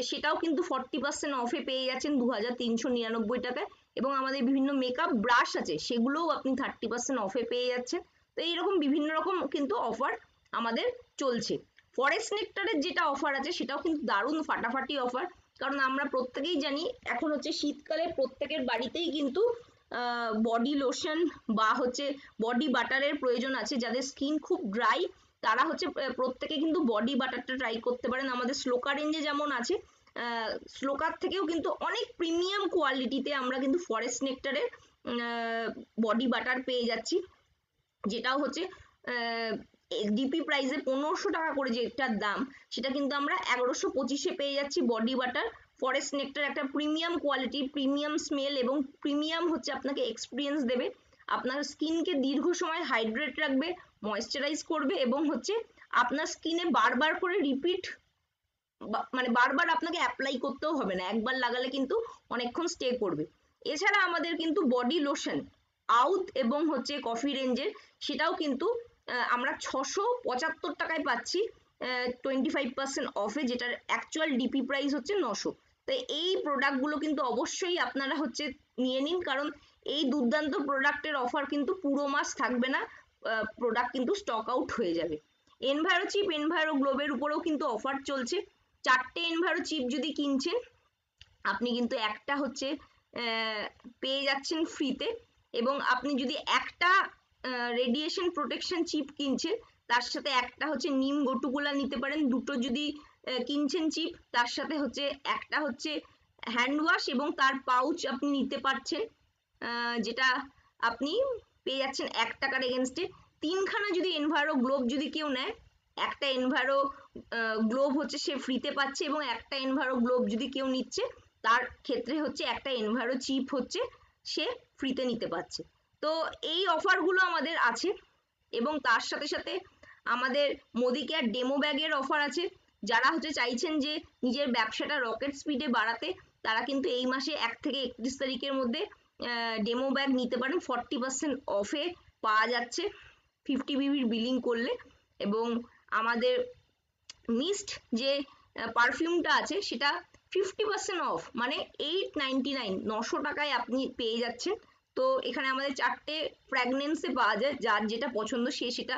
সেটাও কিন্তু 40% অফে পেয়ে যাচ্ছেন 2399 টাকায়। এবং আমাদের বিভিন্ন মেকআপ ব্রাশ আছে সেগুলোও আপনি 30% অফে পেয়ে যাচ্ছেন। তো এইরকম বিভিন্ন রকম কিন্তু অফার আমাদের চলছে। ফরেস্ট নেক্টারের যেটা অফার আছে সেটাও কিন্তু দারুণ ফাটাফাটি অফার, কারণ আমরা প্রত্যেকেই জানি এখন হচ্ছে শীতকালে প্রত্যেকের বাড়িতেই কিন্তু বডি লোশন বা হচ্ছে বডি বাটারের প্রয়োজন আছে। যাদের স্কিন খুব ড্রাই তারা হচ্ছে প্রত্যেকে কিন্তু বডি বাটারটা ট্রাই করতে পারেন। আমাদের স্লোকা রেঞ্জে যেমন আছে, স্লোকার থেকেও কিন্তু অনেক প্রিমিয়াম কোয়ালিটিতে আমরা কিন্তু ফরেস্ট নেক্টারের বডি বাটার পেয়ে যাচ্ছি, যেটাও হচ্ছে ডিপি প্রাইসে 1500 টাকা করে যেটার দাম, সেটা কিন্তু আমরা 1125-এ পেয়ে যাচ্ছি বডি বাটার। ফরেস্ট নেক্টার একটা প্রিমিয়াম কোয়ালিটি, প্রিমিয়াম স্মেল এবং প্রিমিয়াম হচ্ছে আপনাকে এক্সপিরিয়েন্স দেবে, আপনার স্কিনকে দীর্ঘ সময় হাইড্রেট রাখবে, ময়েশ্চারাইজ করবে এবং হচ্ছে আপনার স্কিনে বারবার করে রিপিট মানে বারবার আপনাকে অ্যাপ্লাই করতেও হবে না, একবার লাগালে কিন্তু অনেকক্ষণ স্টে করবে। এছাড়া আমাদের কিন্তু বডি লোশন আউথ এবং হচ্ছে কফি রেঞ্জের, সেটাও কিন্তু আমরা 675 টাকায় পাচ্ছি 25% অফে, যেটার অ্যাকচুয়াল ডিপি প্রাইস হচ্ছে 900। তো এই প্রোডাক্টগুলো কিন্তু অবশ্যই আপনারা হচ্ছে নিয়ে নিন, কারণ এই দুর্দান্ত প্রোডাক্টের অফার কিন্তু পুরো মাস থাকবে না, প্রোডাক্ট কিন্তু স্টক আউট হয়ে যাবে। এনভায়রো চিপ, এনভায়রো গ্লোবের উপরেও কিন্তু অফার চলছে। 4টে এনভায়রো চিপ যদি কিনছেন আপনি কিন্তু একটা হচ্ছে পেয়ে যাচ্ছেন ফ্রিতে, এবং আপনি যদি একটা রেডিয়েশন প্রোটেকশন চিপ কিনছেন তার সাথে একটা হচ্ছে নিম গোটুগুলা নিতে পারেন। দুটো যদি কিনছেন চিপ তার সাথে হচ্ছে একটা হচ্ছে হ্যান্ড ওয়াশ এবং তার পাউচ আপনি নিতে পারছেন, যেটা আপনি পেয়ে যাচ্ছেন 1 টাকার এগেনস্টে। 3খানা যদি এনভায়রো গ্লোব যদি কেউ নেয়, একটা এনভায়রো গ্লোব হচ্ছে সে ফ্রিতে পাচ্ছে, এবং একটা এনভায়রো গ্লোব যদি কেউ নিচ্ছে তার ক্ষেত্রে হচ্ছে একটা এনভায়রো চিপ হচ্ছে সে ফ্রিতে নিতে পারছে। তো এই অফারগুলো আমাদের আছে, এবং তার সাথে সাথে আমাদের মোদি কেয়ার ডেমো ব্যাগের অফার আছে। যারা হচ্ছে চাইছেন যে নিজের ব্যবসাটা রকেট স্পিডে বাড়াতে, তারা কিন্তু এই মাসে 1 থেকে 31 তারিখের মধ্যে ডেমো ব্যাগ নিতে পারেন, 40% অফে পাওয়া যাচ্ছে 50 বিবির বিলিং করলে। এবং আমাদের মিস্ট যে পারফিউমটা আছে সেটা 50% অফ, মানে 899, 900 টাকায় আপনি পেয়ে যাচ্ছেন। তো এখানে আমাদের 4টে ফ্র্যাগনেন্সে পাওয়া যায়, যার যেটা পছন্দ সে সেটা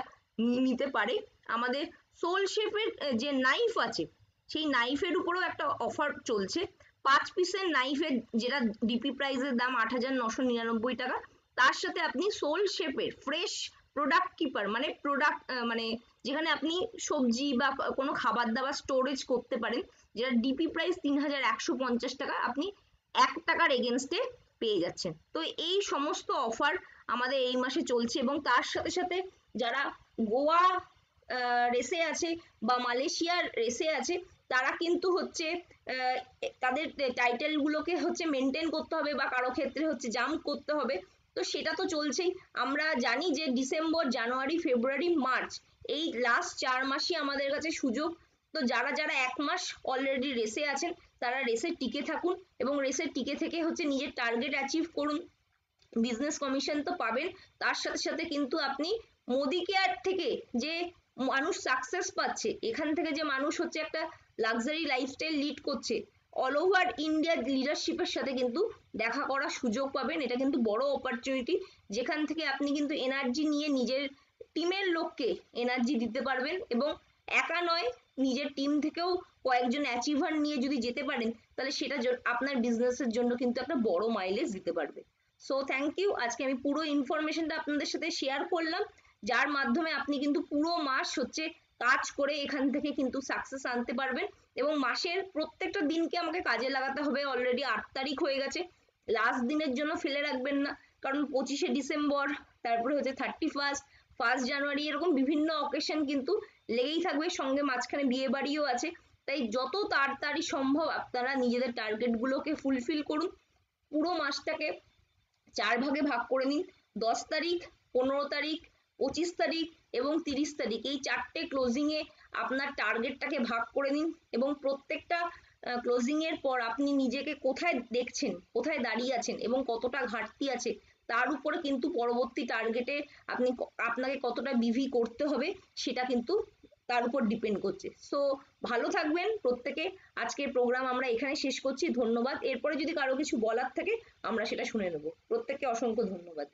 নিতে পারে। আমাদের সোল শেফের যে নাইফ আছে সেই নাইফের উপরেও একটা অফার চলছে, 5 পিসের নাইফের যেটা ডিপি প্রাইসের দাম 8999 টাকা, তার সাথে আপনি সোল শেপের ফ্রেশ প্রোডাক্ট কিপার মানে প্রোডাক্ট মানে যেখানে আপনি সবজি বা কোনো খাবার দাবার স্টোরেজ করতে পারেন, যেটা ডিপি প্রাইস 3150 টাকা, আপনি 1 টাকার এগেনস্টে পেয়ে যাচ্ছেন। তো এই সমস্ত অফার আমাদের এই মাসে চলছে, এবং তার সাথে সাথে যারা গোয়া রেসে আছে বা মালয়েশিয়ার রেসে আছে, তারা কিন্তু হচ্ছে তাদের টাইটেল গুলোকে হচ্ছে মেনটেন করতে হবে, বা কারো ক্ষেত্রে হচ্ছে জাম্প করতে হবে। তো সেটা তো চলছেই। আমরা জানি যে ডিসেম্বর, জানুয়ারি, ফেব্রুয়ারি, মার্চ এই লাস্ট 4 মাসই আমাদের কাছে সুযোগ। তো যারা যারা 1 মাস অলরেডি রেসে আছেন, তারা রেসে টিকে থাকুন এবং রেসে টিকে থেকে হচ্ছে নিজের টার্গেট অ্যাচিভ করুন। বিজনেস কমিশন তো পাবেন, তার সাথে সাথে কিন্তু আপনি মোদি কেয়ার থেকে যে মানুষ সাকসেস পাচ্ছে, এখান থেকে যে মানুষ হচ্ছে একটা লাক্সারি লাইফস্টাইল লিড করছে, অল ওভার ইন্ডিয়ার লিডারশিপের সাথে কিন্তু দেখা করার সুযোগ পাবেন। এটা কিন্তু বড় অপরচুনিটি, যেখান থেকে আপনি কিন্তু এনার্জি নিয়ে নিজের টিমের লোককে এনার্জি দিতে পারবেন, এবং একা নয়, নিজের টিম থেকেও কয়েকজন অ্যাচিভার নিয়ে যদি যেতে পারেন, তাহলে সেটা আপনার বিজনেসের জন্য কিন্তু একটা বড় মাইলেজ দিতে পারবে। So thank you. আজকে আমি পুরো ইনফরমেশনটা আপনাদের সাথে শেয়ার করলাম, যার মাধ্যমে আপনি কিন্তু পুরো মাস হচ্ছে কাজ করে এখান থেকে কিন্তু সাকসেস আনতে পারবেন, এবং মাসের প্রত্যেকটা দিনকে আমাকে কাজে লাগাতে হবে। অলরেডি 8 তারিখ হয়ে গেছে, লাস্ট দিনের জন্য ফেলে রাখবেন না, কারণ 25শে ডিসেম্বর, তারপরে হচ্ছে 31, 1 জানুয়ারি, এরকম বিভিন্ন অকেশন কিন্তু লেগেই থাকবে, সঙ্গে মাঝখানে বিয়ে বাড়িও আছে। তাই যত তাড়াতাড়ি সম্ভব আপনারা নিজেদের টার্গেট গুলোকে ফুলফিল করুন। পুরো মাসটাকে 4 ভাগে ভাগ করে নিন। 10 তারিখ, 15 তারিখ, 25 তারিখ এবং 30 তারিখ, এই 4টে ক্লোজিং এ আপনার টার্গেটটাকে ভাগ করে নিন, এবং প্রত্যেকটা ক্লোজিং এর পর আপনি নিজেকে কোথায় দেখছেন, কোথায় দাঁড়িয়ে আছেন এবং কতটা ঘাটতি আছে, তার উপরে কিন্তু পরবর্তী টার্গেটে আপনাকে কতটা বিভি করতে হবে সেটা কিন্তু তার উপর ডিপেন্ড করছে। সো ভালো থাকবেন প্রত্যেকে। আজকের প্রোগ্রাম আমরা এখানে শেষ করছি। ধন্যবাদ। এরপরে যদি কারো কিছু বলার থাকে আমরা সেটা শুনে নেব। প্রত্যেককে অসংখ্য ধন্যবাদ।